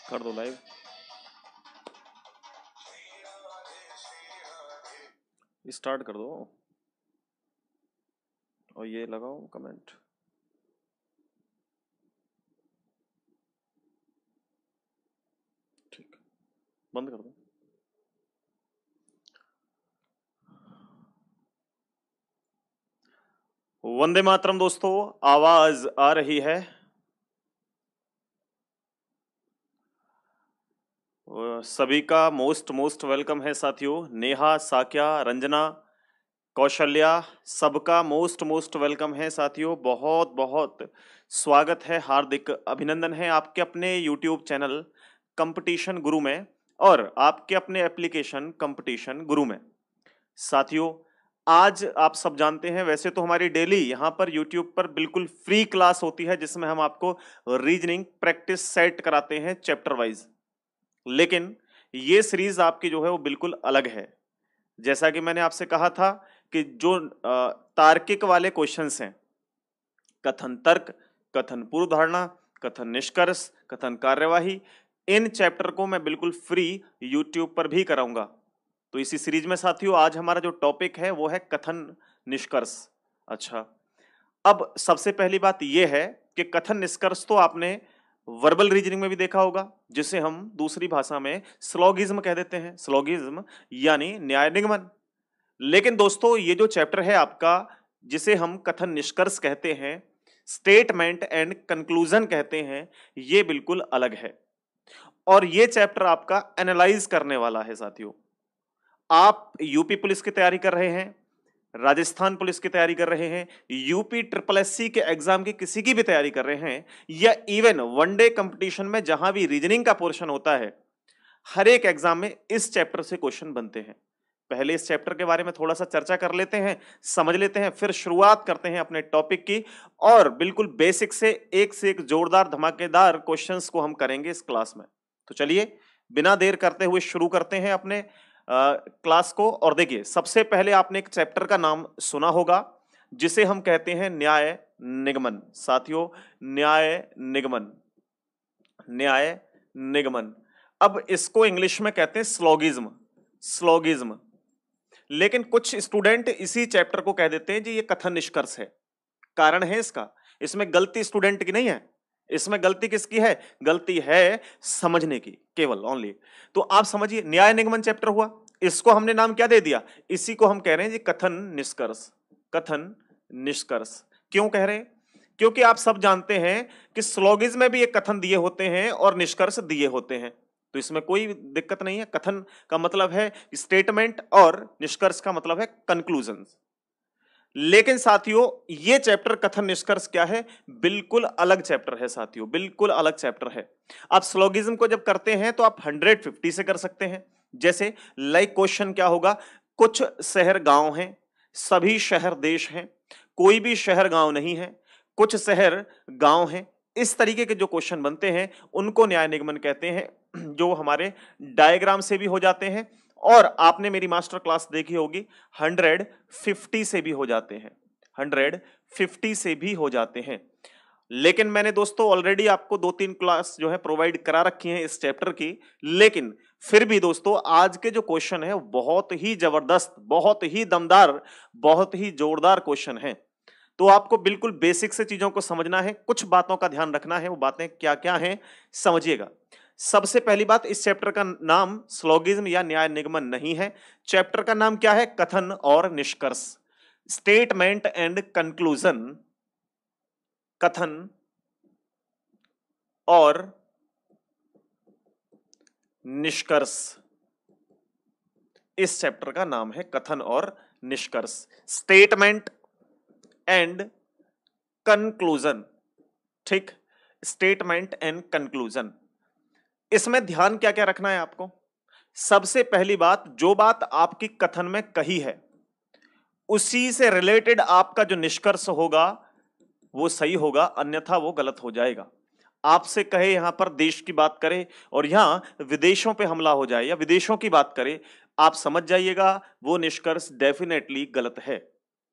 कर दो live, start कर दो और ये लगाओ कमेंट। ठीक, बंद कर दो। वंदे मातरम दोस्तों, आवाज आ रही है? सभी का मोस्ट मोस्ट वेलकम है साथियों। नेहा, साक्या, रंजना, कौशल्या, सबका मोस्ट मोस्ट वेलकम है साथियों। बहुत बहुत स्वागत है, हार्दिक अभिनंदन है आपके अपने YouTube चैनल कंपटीशन गुरु में और आपके अपने एप्लीकेशन कंपटीशन गुरु में। साथियों, आज आप सब जानते हैं, वैसे तो हमारी डेली यहाँ पर YouTube पर बिल्कुल फ्री क्लास होती है जिसमें हम आपको रीजनिंग प्रैक्टिस सेट कराते हैं चैप्टर वाइज, लेकिन ये सीरीज आपकी जो है वो बिल्कुल अलग है। जैसा कि मैंने आपसे कहा था कि जो तार्किक वाले क्वेश्चंस हैं, कथन तर्क, कथन पूर्व धारणा, कथन निष्कर्ष, कथन कार्यवाही, इन चैप्टर को मैं बिल्कुल फ्री यूट्यूब पर भी कराऊंगा। तो इसी सीरीज में साथियों आज हमारा जो टॉपिक है वो है कथन निष्कर्ष। अच्छा, अब सबसे पहली बात यह है कि कथन निष्कर्ष तो आपने वर्बल रीजनिंग में भी देखा होगा, जिसे हम दूसरी भाषा में स्लोगिज्म कह देते हैं। स्लोगिज्म यानी न्याय निगमन। लेकिन दोस्तों, ये जो चैप्टर है आपका, जिसे हम कथन निष्कर्ष कहते हैं, स्टेटमेंट एंड कंक्लूजन कहते हैं, ये बिल्कुल अलग है। और ये चैप्टर आपका एनालाइज करने वाला है साथियों। आप यूपी पुलिस की तैयारी कर रहे हैं, राजस्थान पुलिस की तैयारी कर रहे हैं, यूपी ट्रिपल एससी के एग्जाम की किसी की भी तैयारी कर रहे हैं, या इवन वनडे कंपटीशन में जहां भी रीजनिंग का पोर्शन होता है, हर एक एग्जाम में इस चैप्टर से क्वेश्चन बनते हैं। पहले इस चैप्टर के बारे में थोड़ा सा चर्चा कर लेते हैं, समझ लेते हैं, फिर शुरुआत करते हैं अपने टॉपिक की। और बिल्कुल बेसिक से एक जोरदार धमाकेदार क्वेश्चंस को हम करेंगे इस क्लास में। तो चलिए बिना देर करते हुए शुरू करते हैं अपने क्लास को। और देखिए, सबसे पहले आपने एक चैप्टर का नाम सुना होगा जिसे हम कहते हैं न्याय निगमन। साथियों, न्याय निगमन, न्याय निगमन। अब इसको इंग्लिश में कहते हैं स्लोगिज्म, स्लोगिज्म। लेकिन कुछ स्टूडेंट इसी चैप्टर को कह देते हैं जी ये कथन निष्कर्ष है। कारण है इसका, इसमें गलती स्टूडेंट की नहीं है, इसमें गलती किसकी है? गलती है समझने की, केवल ओनली। तो आप समझिए, न्याय निगमन चैप्टर हुआ, इसको हमने नाम क्या दे दिया? इसी को हम कह रहे हैं जी कथन निष्कर्ष। कथन निष्कर्ष क्यों कह रहे हैं? क्योंकि आप सब जानते हैं कि स्लोगिज्म में भी एक कथन दिए होते हैं और निष्कर्ष दिए होते हैं, तो इसमें कोई दिक्कत नहीं है। कथन का मतलब है स्टेटमेंट और निष्कर्ष का मतलब है कंक्लूजन। लेकिन साथियों, ये चैप्टर कथन निष्कर्ष क्या है? बिल्कुल अलग चैप्टर है साथियों, बिल्कुल अलग चैप्टर है। आप स्लोगिज्म को जब करते हैं तो आप 150 से कर सकते हैं। जैसे लाइक क्वेश्चन क्या होगा? कुछ शहर गांव हैं, सभी शहर देश हैं, कोई भी शहर गांव नहीं है, कुछ शहर गांव हैं। इस तरीके के जो क्वेश्चन बनते हैं उनको न्याय निगमन कहते हैं, जो हमारे डायग्राम से भी हो जाते हैं और आपने मेरी मास्टर क्लास देखी होगी, 150 से भी हो जाते हैं, 150 से भी हो जाते हैं। लेकिन मैंने दोस्तों ऑलरेडी आपको 2-3 क्लास जो है प्रोवाइड करा रखी हैं इस चैप्टर की। लेकिन फिर भी दोस्तों, आज के जो क्वेश्चन है बहुत ही जबरदस्त, बहुत ही दमदार, बहुत ही जोरदार क्वेश्चन है। तो आपको बिल्कुल बेसिक से चीजों को समझना है, कुछ बातों का ध्यान रखना है। वो बातें क्या क्या हैं समझिएगा। सबसे पहली बात, इस चैप्टर का नाम स्लोगिज्म या न्याय निगमन नहीं है। चैप्टर का नाम क्या है? कथन और निष्कर्ष, स्टेटमेंट एंड कंक्लूजन। कथन और निष्कर्ष, इस चैप्टर का नाम है कथन और निष्कर्ष, स्टेटमेंट एंड कंक्लूजन। ठीक, स्टेटमेंट एंड कंक्लूजन। इसमें ध्यान क्या क्या रखना है आपको? सबसे पहली बात, जो बात आपकी कथन में कही है उसी से रिलेटेड आपका जो निष्कर्ष होगा वो सही होगा, अन्यथा वो गलत हो जाएगा। आपसे कहे यहां पर देश की बात करे और यहां विदेशों पे हमला हो जाए या विदेशों की बात करे, आप समझ जाइएगा वो निष्कर्ष डेफिनेटली गलत है।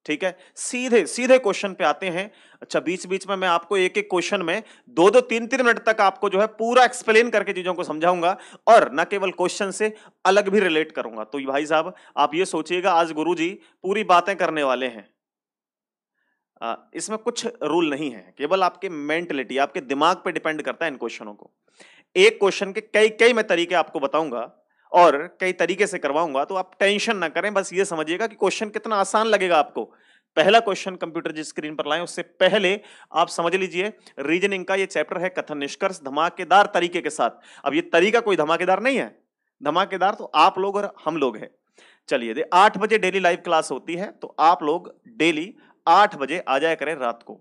ठीक है, सीधे सीधे क्वेश्चन पे आते हैं। अच्छा, बीच बीच में मैं आपको एक एक क्वेश्चन में 2-2 3-3 मिनट तक आपको जो है पूरा एक्सप्लेन करके चीजों को समझाऊंगा, और न केवल क्वेश्चन से अलग भी रिलेट करूंगा। तो भाई साहब आप ये सोचिएगा, आज गुरुजी पूरी बातें करने वाले हैं। इसमें कुछ रूल नहीं है, केवल आपके मेंटलिटी, आपके दिमाग पे डिपेंड करता है इन क्वेश्चनों को। एक क्वेश्चन के कई कई मैं तरीके आपको बताऊंगा और कई तरीके से करवाऊंगा, तो आप टेंशन ना करें, बस ये समझिएगा कि क्वेश्चन कितना आसान लगेगा आपको। पहला क्वेश्चन कंप्यूटर जिस स्क्रीन पर लाएं उससे पहले आप समझ लीजिए, रीजनिंग का ये चैप्टर है कथन निष्कर्ष धमाकेदार तरीके के साथ। अब ये तरीका कोई धमाकेदार नहीं है, धमाकेदार तो आप लोग और हम लोग हैं। चलिए, 8 बजे डेली लाइव क्लास होती है, तो आप लोग डेली 8 बजे आ जाया करें रात को।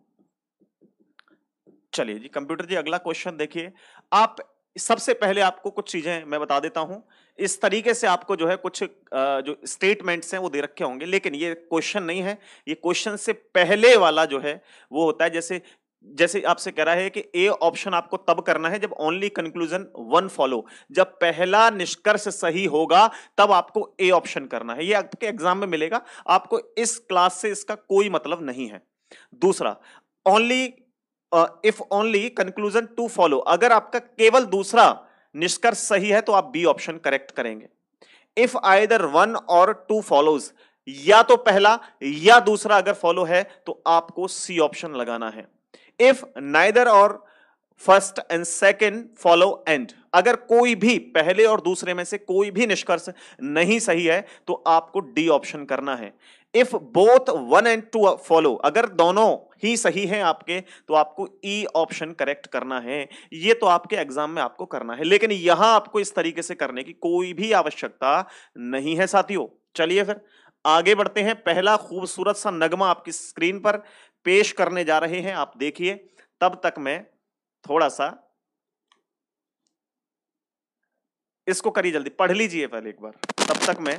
चलिए जी, कंप्यूटर जी अगला क्वेश्चन देखिए। आप सबसे पहले आपको कुछ चीजें मैं बता देता हूं। इस तरीके से आपको जो है कुछ जो स्टेटमेंट्स हैं वो दे रखे होंगे, लेकिन ये क्वेश्चन नहीं है। ये क्वेश्चन से पहले वाला जो है वो होता है, जैसे जैसे आपसे कह रहा है कि ए ऑप्शन आपको तब करना है जब ओनली कंक्लूजन वन फॉलो, जब पहला निष्कर्ष सही होगा तब आपको ए ऑप्शन करना है। ये आपके एग्जाम में मिलेगा, आपको इस क्लास से इसका कोई मतलब नहीं है। दूसरा, only if only conclusion two follow, अगर आपका केवल दूसरा निष्कर्ष सही है तो आप बी ऑप्शन करेक्ट करेंगे। If either one or two follows, या तो पहला या दूसरा अगर फॉलो है तो आपको सी ऑप्शन लगाना है। इफ नाइदर और first and second follow and, अगर कोई भी पहले और दूसरे में से कोई भी निष्कर्ष नहीं सही है तो आपको डी ऑप्शन करना है। If both one and two follow, अगर दोनों ही सही हैं आपके तो आपको ई ऑप्शन करेक्ट करना है। ये तो आपके एग्जाम में आपको करना है, लेकिन यहां आपको इस तरीके से करने की कोई भी आवश्यकता नहीं है साथियों। चलिए फिर आगे बढ़ते हैं। पहला खूबसूरत सा नगमा आपकी स्क्रीन पर पेश करने जा रहे हैं, आप देखिए। तब तक मैं थोड़ा सा इसको करिए, जल्दी पढ़ लीजिए पहले एक बार, तब तक मैं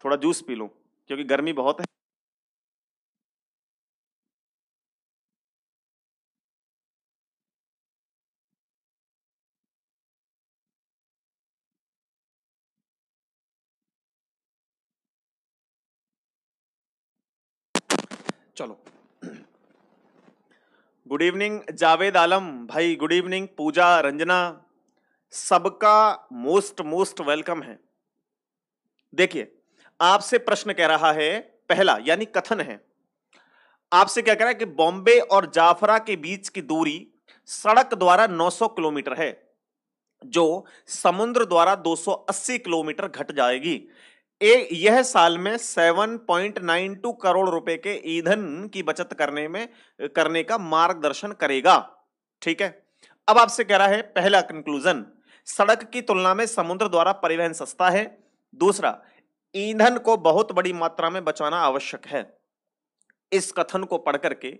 थोड़ा जूस पी लूं क्योंकि गर्मी बहुत है। चलो, गुड इवनिंग जावेद आलम भाई, गुड इवनिंग पूजा रंजना, सबका मोस्ट मोस्ट वेलकम है। देखिए, आपसे प्रश्न कह रहा है, पहला यानी कथन है, आपसे क्या कह रहा है कि बॉम्बे और जाफरा के बीच की दूरी सड़क द्वारा 900 किलोमीटर है, जो समुद्र द्वारा 280 किलोमीटर घट जाएगी। यह साल में 7.92 करोड़ रुपए के ईंधन की बचत करने का मार्गदर्शन करेगा। ठीक है, अब आपसे कह रहा है पहला कंक्लूजन, सड़क की तुलना में समुद्र द्वारा परिवहन सस्ता है। दूसरा, ईंधन को बहुत बड़ी मात्रा में बचाना आवश्यक है। इस कथन को पढ़ करके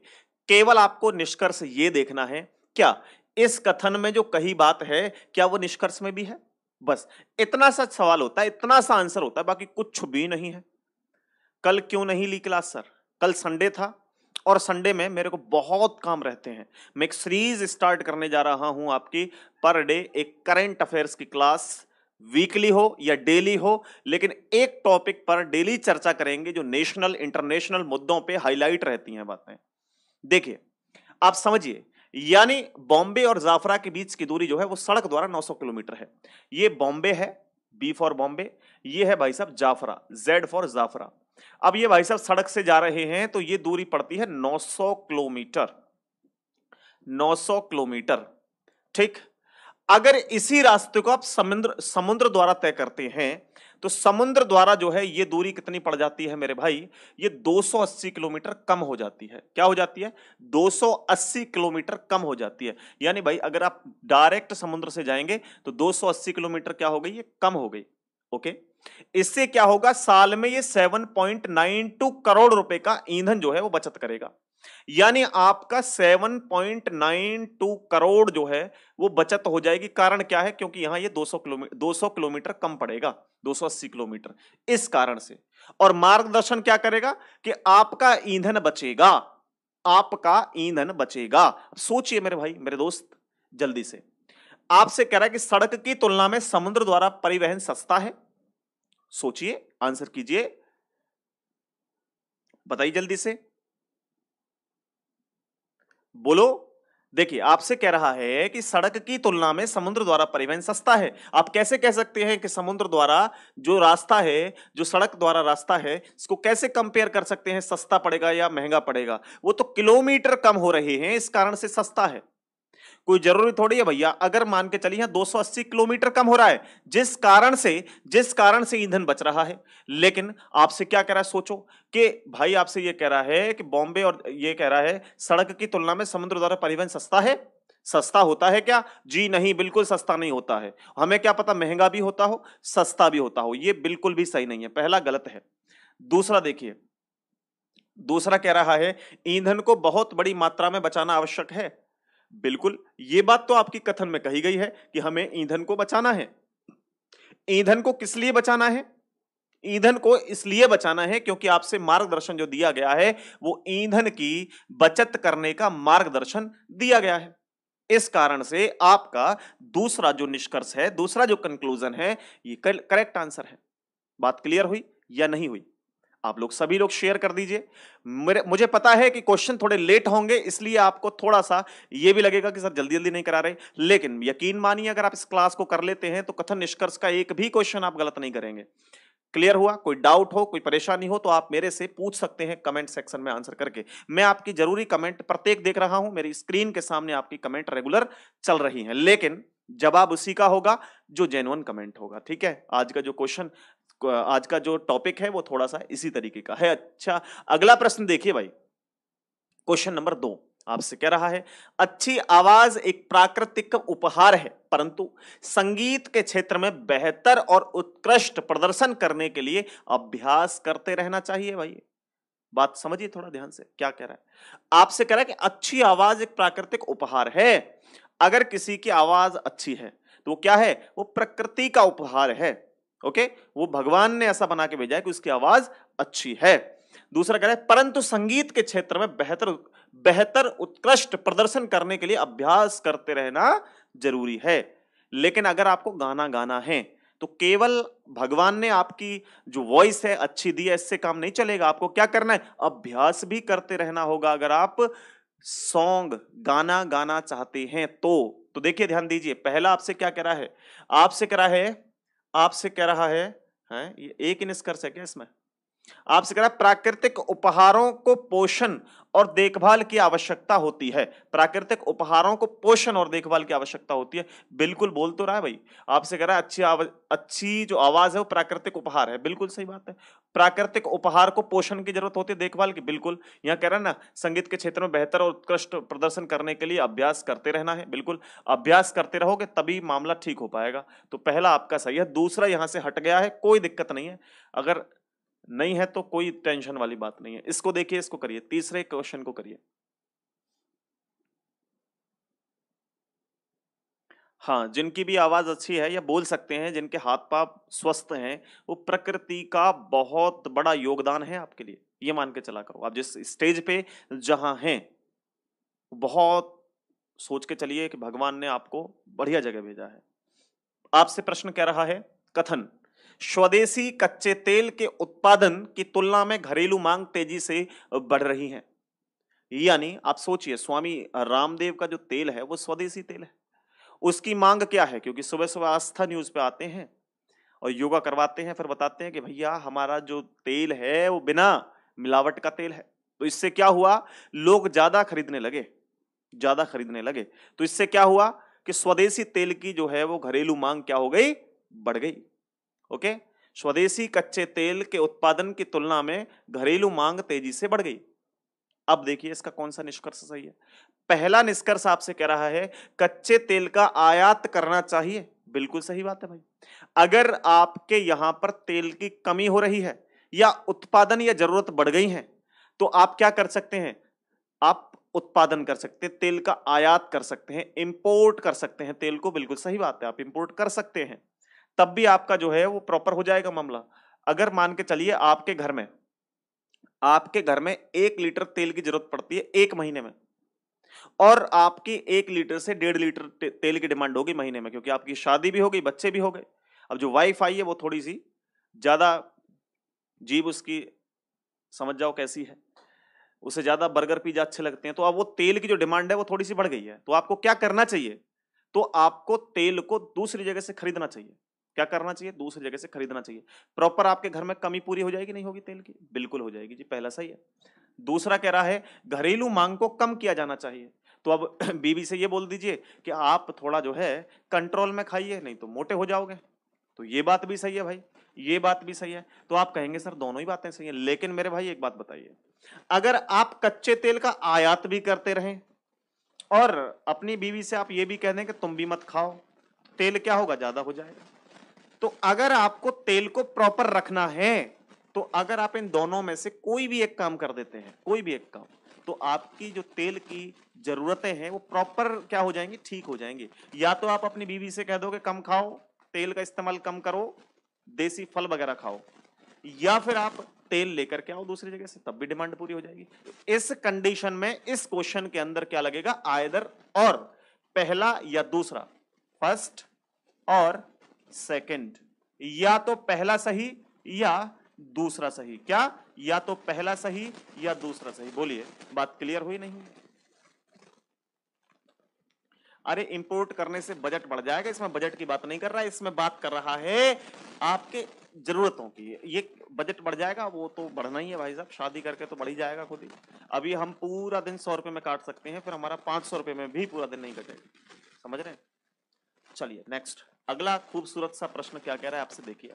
केवल आपको निष्कर्ष ये देखना है, क्या इस कथन में जो कही बात है क्या वो निष्कर्ष में भी है? बस इतना सा सवाल होता है, इतना सा आंसर होता है, बाकी कुछ भी नहीं है। कल क्यों नहीं ली क्लास सर? कल संडे था और संडे में मेरे को बहुत काम रहते हैं। मैं एक सीरीज स्टार्ट करने जा रहा हूं आपकी, पर डे एक करंट अफेयर्स की क्लास, वीकली हो या डेली हो, लेकिन एक टॉपिक पर डेली चर्चा करेंगे जो नेशनल इंटरनेशनल मुद्दों पे हाईलाइट रहती हैं बातें। देखिए, आप समझिए, यानी बॉम्बे और जाफरा के बीच की दूरी जो है वो सड़क द्वारा 900 किलोमीटर है। ये बॉम्बे है, बी फॉर बॉम्बे, ये है भाई साहब जाफरा, जेड फॉर जाफरा। अब ये भाई साहब सड़क से जा रहे हैं तो ये दूरी पड़ती है 900 किलोमीटर, 900 किलोमीटर। ठीक, अगर इसी रास्ते को आप समुद्र समुद्र द्वारा तय करते हैं तो समुद्र द्वारा जो है ये दूरी कितनी पड़ जाती है मेरे भाई? ये 280 किलोमीटर कम हो जाती है। क्या हो जाती है? 280 किलोमीटर कम हो जाती है। यानी भाई अगर आप डायरेक्ट समुद्र से जाएंगे तो 280 किलोमीटर क्या हो गई? ये कम हो गई। ओके, इससे क्या होगा? साल में ये 7.92 करोड़ रुपए का ईंधन जो है वो बचत करेगा। यानी आपका 7.92 करोड़ जो है वो बचत हो जाएगी। कारण क्या है? क्योंकि यहां ये 200 किलोमीटर कम पड़ेगा, 280 किलोमीटर, इस कारण से। और मार्गदर्शन क्या करेगा कि आपका ईंधन बचेगा, आपका ईंधन बचेगा। सोचिए मेरे भाई, मेरे दोस्त, जल्दी से आपसे कह रहा है कि सड़क की तुलना में समुद्र द्वारा परिवहन सस्ता है। सोचिए, आंसर कीजिए। बताइए जल्दी से, बोलो। देखिए आपसे कह रहा है कि सड़क की तुलना में समुद्र द्वारा परिवहन सस्ता है। आप कैसे कह सकते हैं कि समुद्र द्वारा जो रास्ता है, जो सड़क द्वारा रास्ता है, इसको कैसे कंपेयर कर सकते हैं, सस्ता पड़ेगा या महंगा पड़ेगा? वो तो किलोमीटर कम हो रहे हैं, इस कारण से सस्ता है। कोई जरूरी थोड़ी है भैया, अगर मान के चलिए 280 किलोमीटर कम हो रहा है, जिस कारण से ईंधन बच रहा है। लेकिन आपसे क्या कह रहा है, सोचो कि भाई आपसे ये कह रहा है कि बॉम्बे, और ये कह रहा है सड़क की तुलना में समुद्र द्वारा परिवहन सस्ता है। सस्ता होता है क्या? जी नहीं, बिल्कुल सस्ता नहीं होता है। हमें क्या पता, महंगा भी होता हो, सस्ता भी होता हो। ये बिल्कुल भी सही नहीं है, पहला गलत है। दूसरा देखिए, दूसरा कह रहा है ईंधन को बहुत बड़ी मात्रा में बचाना आवश्यक है। बिल्कुल, ये बात तो आपकी कथन में कही गई है कि हमें ईंधन को बचाना है। ईंधन को किस लिए बचाना है? ईंधन को इसलिए बचाना है क्योंकि आपसे मार्गदर्शन जो दिया गया है वो ईंधन की बचत करने का मार्गदर्शन दिया गया है। इस कारण से आपका दूसरा जो निष्कर्ष है, दूसरा जो कंक्लूजन है, ये करेक्ट आंसर है। बात क्लियर हुई या नहीं हुई? आप लोग सभी लोग शेयर कर दीजिए। मुझे पता है कि क्वेश्चन थोड़े लेट होंगे, इसलिए आपको थोड़ा सा ये भी लगेगा कि सर जल्दी जल्दी नहीं करा रहे, लेकिन यकीन मानिए अगर आप इस क्लास को कर लेते हैं तो कथन निष्कर्ष का एक भी क्वेश्चन आप गलत नहीं करेंगे। क्लियर हुआ? कोई डाउट हो, कोई परेशानी हो तो आप मेरे से पूछ सकते हैं कमेंट सेक्शन में आंसर करके। मैं आपकी जरूरी कमेंट प्रत्येक देख रहा हूं, मेरी स्क्रीन के सामने आपकी कमेंट रेगुलर चल रही हैं, लेकिन जवाब उसी का होगा जो जेन्युइन कमेंट होगा। ठीक है, आज का जो टॉपिक है वो थोड़ा सा इसी तरीके का है। अच्छा, अगला प्रश्न देखिए भाई, क्वेश्चन नंबर 2 आपसे कह रहा है अच्छी आवाज एक प्राकृतिक उपहार है, परंतु संगीत के क्षेत्र में बेहतर और उत्कृष्ट प्रदर्शन करने के लिए अभ्यास करते रहना चाहिए। भाई बात समझिए थोड़ा ध्यान से, क्या कह रहा है? आपसे कह रहा है कि अच्छी आवाज एक प्राकृतिक उपहार है। अगर किसी की आवाज अच्छी है तो वो क्या है? वो प्रकृति का उपहार है। ओके, वो भगवान ने ऐसा बना के भेजा है कि उसकी आवाज अच्छी है। दूसरा कह रहा है परंतु संगीत के क्षेत्र में बेहतर बेहतर उत्कृष्ट प्रदर्शन करने के लिए अभ्यास करते रहना जरूरी है। लेकिन अगर आपको गाना गाना है तो केवल भगवान ने आपकी जो वॉइस है अच्छी दी है, इससे काम नहीं चलेगा। आपको क्या करना है? अभ्यास भी करते रहना होगा अगर आप सॉन्ग, गाना गाना चाहते हैं तो देखिए ध्यान दीजिए, पहला आपसे क्या कह रहा है? आपसे कह रहा है, आपसे कह रहा है, हैं? ये एक ही निष्कर्ष है क्या इसमें? आपसे कह रहा है प्राकृतिक उपहारों को पोषण और देखभाल की आवश्यकता होती है। प्राकृतिक उपहारों को पोषण और देखभाल की आवश्यकता होती है। बिल्कुल बोल तो रहा है भाई। आपसे कह रहा है अच्छी जो आवाज है वो प्राकृतिक उपहार है। बिल्कुल सही बात है। प्राकृतिक उपहार को पोषण की जरूरत होती है, देखभाल की। बिल्कुल, यहाँ कह रहा है ना संगीत के क्षेत्र में बेहतर और उत्कृष्ट प्रदर्शन करने के लिए अभ्यास करते रहना है। बिल्कुल, अभ्यास करते रहोगे तभी मामला ठीक हो पाएगा। तो पहला आपका सही है, दूसरा यहां से हट गया है, कोई दिक्कत नहीं है। अगर नहीं है तो कोई टेंशन वाली बात नहीं है। इसको देखिए, इसको करिए, तीसरे क्वेश्चन को करिए। हाँ, जिनकी भी आवाज अच्छी है या बोल सकते हैं जिनके हाथ पांव स्वस्थ हैं, वो प्रकृति का बहुत बड़ा योगदान है आपके लिए। ये मान के चला करो, आप जिस स्टेज पे जहां हैं, बहुत सोच के चलिए कि भगवान ने आपको बढ़िया जगह भेजा है। आपसे प्रश्न कह रहा है कथन स्वदेशी कच्चे तेल के उत्पादन की तुलना में घरेलू मांग तेजी से बढ़ रही है। यानी आप सोचिए, स्वामी रामदेव का जो तेल है वो स्वदेशी तेल है। उसकी मांग क्या है? क्योंकि सुबह सुबह आस्था न्यूज पे आते हैं और योगा करवाते हैं, फिर बताते हैं कि भैया हमारा जो तेल है वो बिना मिलावट का तेल है। तो इससे क्या हुआ? लोग ज्यादा खरीदने लगे, ज्यादा खरीदने लगे। तो इससे क्या हुआ कि स्वदेशी तेल की जो है वो घरेलू मांग क्या हो गई? बढ़ गई। ओके, स्वदेशी कच्चे तेल के उत्पादन की तुलना में घरेलू मांग तेजी से बढ़ गई। अब देखिए इसका कौन सा निष्कर्ष सही है। पहला निष्कर्ष आपसे कह रहा है कच्चे तेल का आयात करना चाहिए। बिल्कुल सही बात है भाई। अगर आपके यहां पर तेल की कमी हो रही है या उत्पादन या जरूरत बढ़ गई है तो आप क्या कर सकते हैं? आप उत्पादन कर सकते हैं, तेल का आयात कर सकते हैं, इंपोर्ट कर सकते हैं तेल को। बिल्कुल सही बात है, आप इंपोर्ट कर सकते हैं, तब भी आपका जो है वो प्रॉपर हो जाएगा मामला। अगर मान के चलिए आपके घर में 1 लीटर तेल की जरूरत पड़ती है 1 महीने में, और आपकी 1 लीटर से 1.5 लीटर तेल की डिमांड होगी महीने में, क्योंकि आपकी शादी भी हो गई, बच्चे भी हो गए। अब जो वाइफ आई है वो थोड़ी सी ज्यादा जीभ उसकी समझ जाओ कैसी है। उसे ज्यादा बर्गर पिज्जा अच्छे लगते हैं, तो अब वो तेल की जो डिमांड है वो थोड़ी सी बढ़ गई है, तो आपको क्या करना चाहिए? तो आपको तेल को दूसरी जगह से खरीदना चाहिए। क्या करना चाहिए? दूसरी जगह से खरीदना चाहिए। प्रॉपर आपके घर में कमी पूरी हो जाएगी, नहीं होगी तेल की? बिल्कुल हो जाएगी जी, पहला सही है। दूसरा कह रहा है घरेलू मांग को कम किया जाना चाहिए। तो अब बीवी से ये बोल दीजिए कि आप थोड़ा जो है कंट्रोल में खाइए, नहीं तो मोटे हो जाओगे। तो ये बात भी सही है भाई, ये बात भी सही है। तो आप कहेंगे सर दोनों ही बातें सही है, लेकिन मेरे भाई एक बात बताइए, अगर आप कच्चे तेल का आयात भी करते रहें और अपनी बीवी से आप ये भी कह दें कि तुम भी मत खाओ, तेल क्या होगा? ज्यादा हो जाएगा। तो अगर आपको तेल को प्रॉपर रखना है, तो अगर आप इन दोनों में से कोई भी एक काम कर देते हैं, कोई भी एक काम, तो आपकी जो तेल की जरूरतें हैं वो प्रॉपर क्या हो जाएंगी? ठीक हो जाएंगी। या तो आप अपनी बीवी से कह दो कि कम खाओ, तेल का इस्तेमाल कम करो, देसी फल वगैरह खाओ, या फिर आप तेल लेकर के आओ दूसरी जगह से, तब भी डिमांड पूरी हो जाएगी। इस कंडीशन में इस क्वेश्चन के अंदर क्या लगेगा? आइदर और, पहला या दूसरा, फर्स्ट और सेकंड, या तो पहला सही या दूसरा सही। क्या? या तो पहला सही या दूसरा सही। बोलिए, बात क्लियर हुई नहीं? अरे इंपोर्ट करने से बजट बढ़ जाएगा, इसमें बजट की बात नहीं कर रहा है, इसमें बात कर रहा है आपके जरूरतों की। ये बजट बढ़ जाएगा, वो तो बढ़ना ही है भाई साहब, शादी करके तो बढ़ ही जाएगा खुद ही। अभी हम पूरा दिन 100 रुपए में काट सकते हैं, फिर हमारा 500 रुपए में भी पूरा दिन नहीं कटेगा। समझ रहे हैं? चलिए नेक्स्ट, अगला खूबसूरत सा प्रश्न क्या कह रहा है आपसे, देखिए।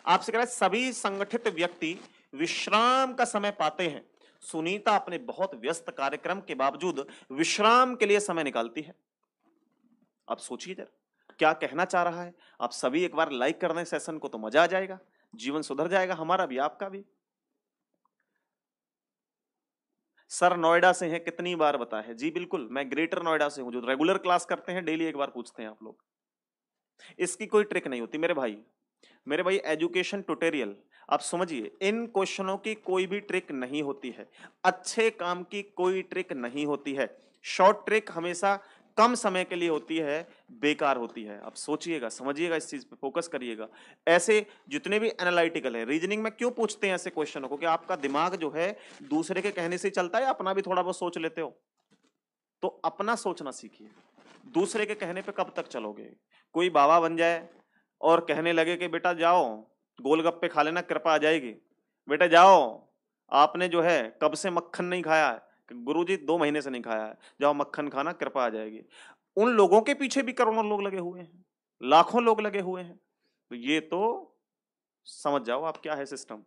आपसे कह रहा है सभी संगठित व्यक्ति विश्राम का समय पाते हैं, सुनीता अपने बहुत व्यस्त कार्यक्रम के बावजूद विश्राम के लिए समय निकालती है। आप सोचिए जरा क्या कहना चाह रहा है। आप सभी एक बार लाइक कर दें सेशन को तो मजा आ जाएगा, जीवन सुधर जाएगा, हमारा भी आपका भी। सर नोएडा से हैं, कितनी बार बताया है? जी बिल्कुल, मैं ग्रेटर नोएडा से हूं, जो रेगुलर क्लास करते हैं डेली एक बार पूछते हैं आप लोग। इसकी कोई ट्रिक नहीं होती मेरे भाई, मेरे भाई एजुकेशन ट्यूटोरियल। आप समझिए, इन क्वेश्चनों की कोई भी ट्रिक नहीं होती है, अच्छे काम की कोई ट्रिक नहीं होती है। शॉर्ट ट्रिक हमेशा कम समय के लिए होती है, बेकार होती है। आप सोचिएगा, समझिएगा, इस चीज पे फोकस करिएगा। ऐसे जितने भी एनालिटिकल है, रीजनिंग में क्यों पूछते हैं ऐसे क्वेश्चनों को? कि आपका दिमाग जो है दूसरे के कहने से चलता है या अपना भी थोड़ा बहुत सोच लेते हो? तो अपना सोचना सीखिए, दूसरे के कहने पे कब तक चलोगे? कोई बाबा बन जाए और कहने लगे कि बेटा जाओ गोलगप्पे खा लेना, कृपा आ जाएगी। बेटा जाओ, आपने जो है कब से मक्खन नहीं खाया है, गुरुजी 2 महीने से नहीं खाया है, जाओ मक्खन खाना, कृपा आ जाएगी। उन लोगों के पीछे भी करोड़ों लोग लगे हुए हैं, लाखों लोग लगे हुए हैं। तो ये तो समझ जाओ आप क्या है सिस्टम।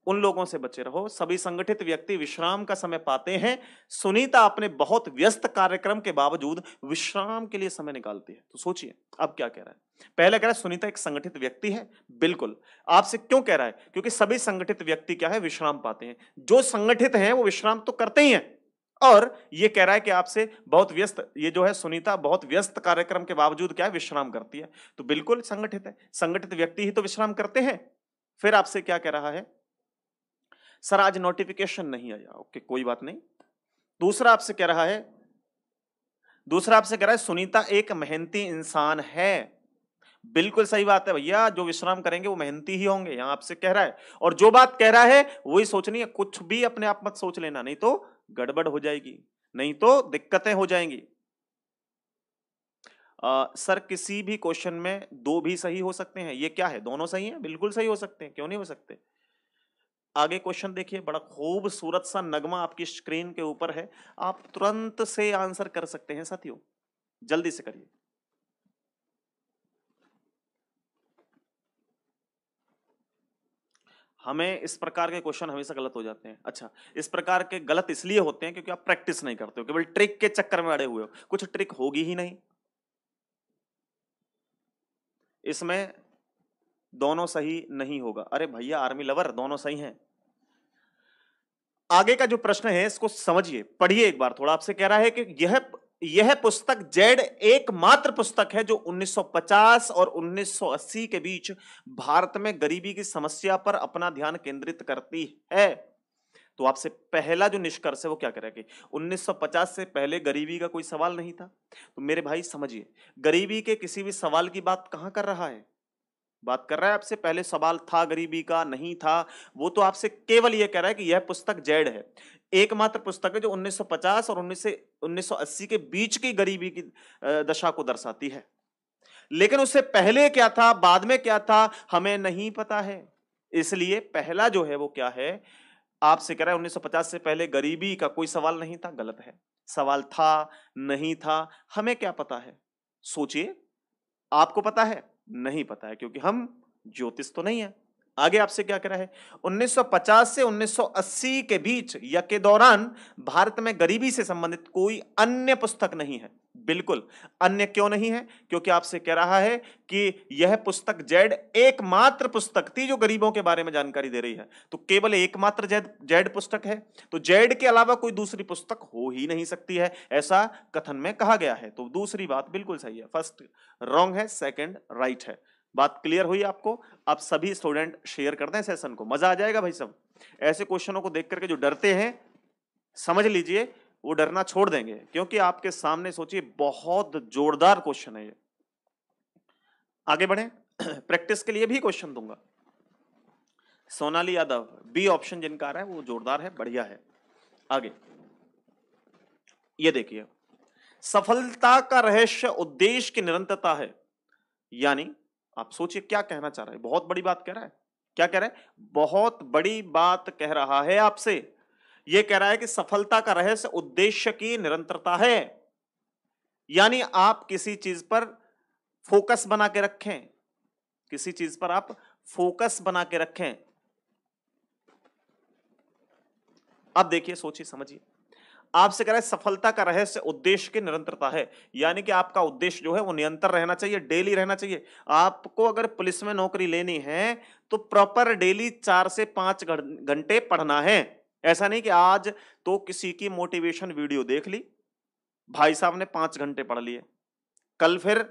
उन लोगों से बचे रहो। सभी संगठित व्यक्ति विश्राम का समय पाते हैं, सुनीता अपने बहुत व्यस्त कार्यक्रम के बावजूद विश्राम के लिए समय निकालती है। तो सोचिए अब क्या कह रहा है। पहले कह रहा है सुनीता एक संगठित व्यक्ति है, बिल्कुल। आपसे क्यों कह रहा है? क्योंकि सभी संगठित व्यक्ति क्या है? विश्राम पाते हैं। जो संगठित हैं वो विश्राम तो करते ही हैं, और ये कह रहा है कि आपसे बहुत व्यस्त, ये जो है सुनीता बहुत व्यस्त कार्यक्रम के बावजूद क्या है? विश्राम करती है। तो बिल्कुल संगठित है, संगठित व्यक्ति ही तो विश्राम करते हैं। फिर आपसे क्या कह रहा है? सर आज नोटिफिकेशन नहीं आया। ओके कोई बात नहीं। दूसरा आपसे कह रहा है, दूसरा आपसे कह रहा है सुनीता एक मेहनती इंसान है। बिल्कुल सही बात है भैया, जो विश्राम करेंगे वो मेहनती ही होंगे, यहां आपसे कह रहा है। और जो बात कह रहा है वही सोचनी है, कुछ भी अपने आप मत सोच लेना, नहीं तो गड़बड़ हो जाएगी, नहीं तो दिक्कतें हो जाएंगी। सर किसी भी क्वेश्चन में 2 भी सही हो सकते हैं, ये क्या है? दोनों सही हैं, बिल्कुल सही हो सकते हैं, क्यों नहीं हो सकते। आगे क्वेश्चन देखिए, बड़ा खूबसूरत सा नगमा आपकी स्क्रीन के ऊपर है, आप तुरंत से आंसर कर सकते हैं साथियों, जल्दी से करिए। हमें इस प्रकार के क्वेश्चन हमेशा गलत हो जाते हैं। अच्छा, इस प्रकार के गलत इसलिए होते हैं क्योंकि आप प्रैक्टिस नहीं करते हो, केवल ट्रिक के चक्कर में अड़े हुए हो, कुछ ट्रिक होगी ही नहीं। इसमें दोनों सही नहीं होगा। अरे भैया आर्मी लवर, दोनों सही हैं। आगे का जो प्रश्न है इसको समझिए, पढ़िए एक बार थोड़ा। आपसे कह रहा है कि यह पुस्तक जेड एकमात्र पुस्तक है जो 1950 और 1980 के बीच भारत में गरीबी की समस्या पर अपना ध्यान केंद्रित करती है। तो आपसे पहला जो निष्कर्ष है वो क्या करेगा कि 1950 से पहले गरीबी का कोई सवाल नहीं था। तो मेरे भाई समझिए, गरीबी के किसी भी सवाल की बात कहां कर रहा है? बात कर रहा है आपसे, पहले सवाल था गरीबी का, नहीं था, वो तो आपसे केवल ये कह रहा है कि यह पुस्तक जेड है। एकमात्र पुस्तक है जो 1950 और 1980 के बीच की गरीबी की दशा को दर्शाती है। लेकिन उससे पहले क्या था, बाद में क्या था, हमें नहीं पता है। इसलिए पहला जो है वो क्या है, आपसे कह रहा है 1950 से पहले गरीबी का कोई सवाल नहीं था, गलत है। सवाल था, नहीं था, हमें क्या पता है? सोचिए, आपको पता है? नहीं पता है, क्योंकि हम ज्योतिष तो नहीं है। आगे आपसे क्या कह रहा है, 1950 से 1980 के बीच या के दौरान भारत में गरीबी से संबंधित कोई अन्य पुस्तक नहीं है। बिल्कुल अन्य क्यों नहीं है? क्योंकि आपसे कह रहा है कि यह पुस्तक जेड एकमात्र पुस्तक थी जो गरीबों के बारे में जानकारी दे रही है। तो केवल एकमात्र जेड जेड पुस्तक है, तो जेड के अलावा कोई दूसरी पुस्तक हो ही नहीं सकती है, ऐसा कथन में कहा गया है। तो दूसरी बात बिल्कुल सही है, फर्स्ट रॉन्ग है, सेकंड राइट है। बात क्लियर हुई आपको? आप सभी स्टूडेंट शेयर कर दें सेशन को, मजा आ जाएगा भाई। सब ऐसे क्वेश्चनों को देख करके जो डरते हैं, समझ लीजिए वो डरना छोड़ देंगे, क्योंकि आपके सामने सोचिए बहुत जोरदार क्वेश्चन है ये। आगे बढ़े, प्रैक्टिस के लिए भी क्वेश्चन दूंगा। सोनाली यादव, बी ऑप्शन जिनका आ रहा है वो जोरदार है, बढ़िया है। आगे ये देखिए, सफलता का रहस्य उद्देश्य की निरंतरता है। यानी आप सोचिए क्या कहना चाह रहा है, बहुत बड़ी बात कह रहा है। क्या कह रहा है? बहुत बड़ी बात कह रहा है आपसे। यह कह रहा है कि सफलता का रहस्य उद्देश्य की निरंतरता है। यानी आप किसी चीज पर फोकस बना के रखें, किसी चीज पर आप फोकस बना के रखें। अब देखिए, सोचिए, समझिए, आपसे कह रहा है सफलता का रहस्य उद्देश्य की निरंतरता है। यानी कि आपका उद्देश्य जो है वो निरंतर रहना चाहिए, डेली रहना चाहिए। आपको अगर पुलिस में नौकरी लेनी है तो प्रॉपर डेली 4 से 5 घंटे पढ़ना है। ऐसा नहीं कि आज तो किसी की मोटिवेशन वीडियो देख ली, भाई साहब ने 5 घंटे पढ़ लिए, कल फिर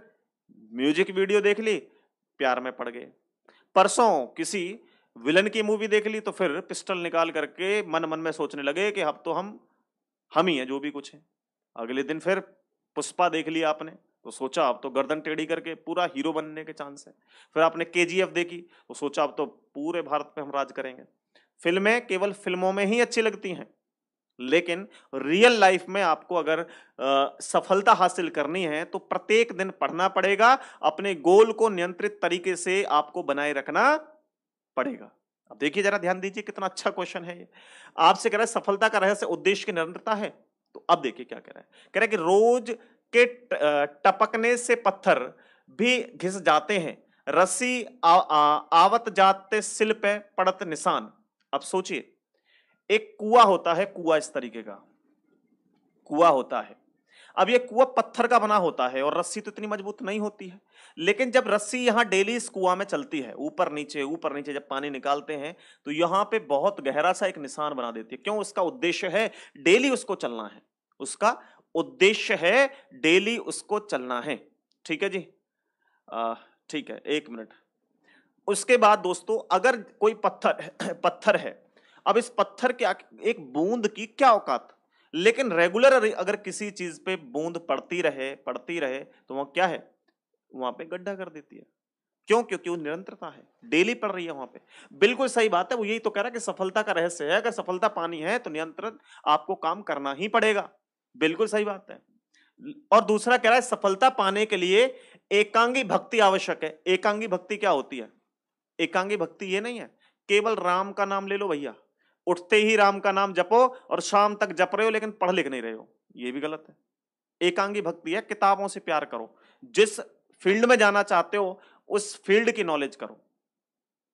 म्यूजिक वीडियो देख ली, प्यार में पड़ गए, परसों किसी विलन की मूवी देख ली तो फिर पिस्टल निकाल करके मन मन में सोचने लगे कि अब तो हम ही हैं जो भी कुछ है। अगले दिन फिर पुष्पा देख लिया आपने तो सोचा अब तो गर्दन टेढ़ी करके पूरा हीरो बनने के चांस है। फिर आपने केजीएफ देखी तो सोचा अब तो पूरे भारत पे हम राज करेंगे। फिल्में केवल फिल्मों में ही अच्छी लगती हैं, लेकिन रियल लाइफ में आपको अगर सफलता हासिल करनी है तो प्रत्येक दिन पढ़ना पड़ेगा, अपने गोल को नियंत्रित तरीके से आपको बनाए रखना पड़ेगा। अब देखिए, जरा ध्यान दीजिए, कितना अच्छा क्वेश्चन है ये। आपसे कह रहा है सफलता का रहस्य उद्देश्य की निरंतरता है। तो अब देखिए क्या कह रहा है, कह रहा है कि रोज के टपकने से पत्थर भी घिस जाते हैं, रस्सी आवत जाते सिल पे पड़त निशान। अब सोचिए, एक कुआं होता है, कुआं इस तरीके का कुआं होता है। अब ये कुआं पत्थर का बना होता है और रस्सी तो इतनी मजबूत नहीं होती है, लेकिन जब रस्सी यहां डेली इस कुआं में चलती है, ऊपर नीचे जब पानी निकालते हैं तो यहां पे बहुत गहरा सा एक निशान बना देती है। क्यों? उसका उद्देश्य है डेली उसको चलना है, उसका उद्देश्य है डेली उसको चलना है। ठीक है जी, ठीक है, एक मिनट। उसके बाद दोस्तों, अगर कोई पत्थर पत्थर है, अब इस पत्थर के एक बूंद की क्या औकात, लेकिन रेगुलर अगर किसी चीज पे बूंद पड़ती रहे तो वह क्या है, वहां पे गड्ढा कर देती है। क्यों? क्योंकि वो निरंतरता है, डेली पड़ रही है वहां पे। बिल्कुल सही बात है, वो यही तो कह रहा है कि सफलता का रहस्य है, अगर सफलता पानी है तो नियंत्रण आपको काम करना ही पड़ेगा। बिल्कुल सही बात है। और दूसरा कह रहा है सफलता पाने के लिए एकांगी भक्ति आवश्यक है। एकांगी भक्ति क्या होती है? एकांगी भक्ति ये नहीं है केवल राम का नाम ले लो भैया, उठते ही राम का नाम जपो और शाम तक जप रहे हो लेकिन पढ़ लिख नहीं रहे हो, ये भी गलत है। एकांगी भक्ति है किताबों से प्यार करो, जिस फील्ड में जाना चाहते हो उस फील्ड की नॉलेज करो।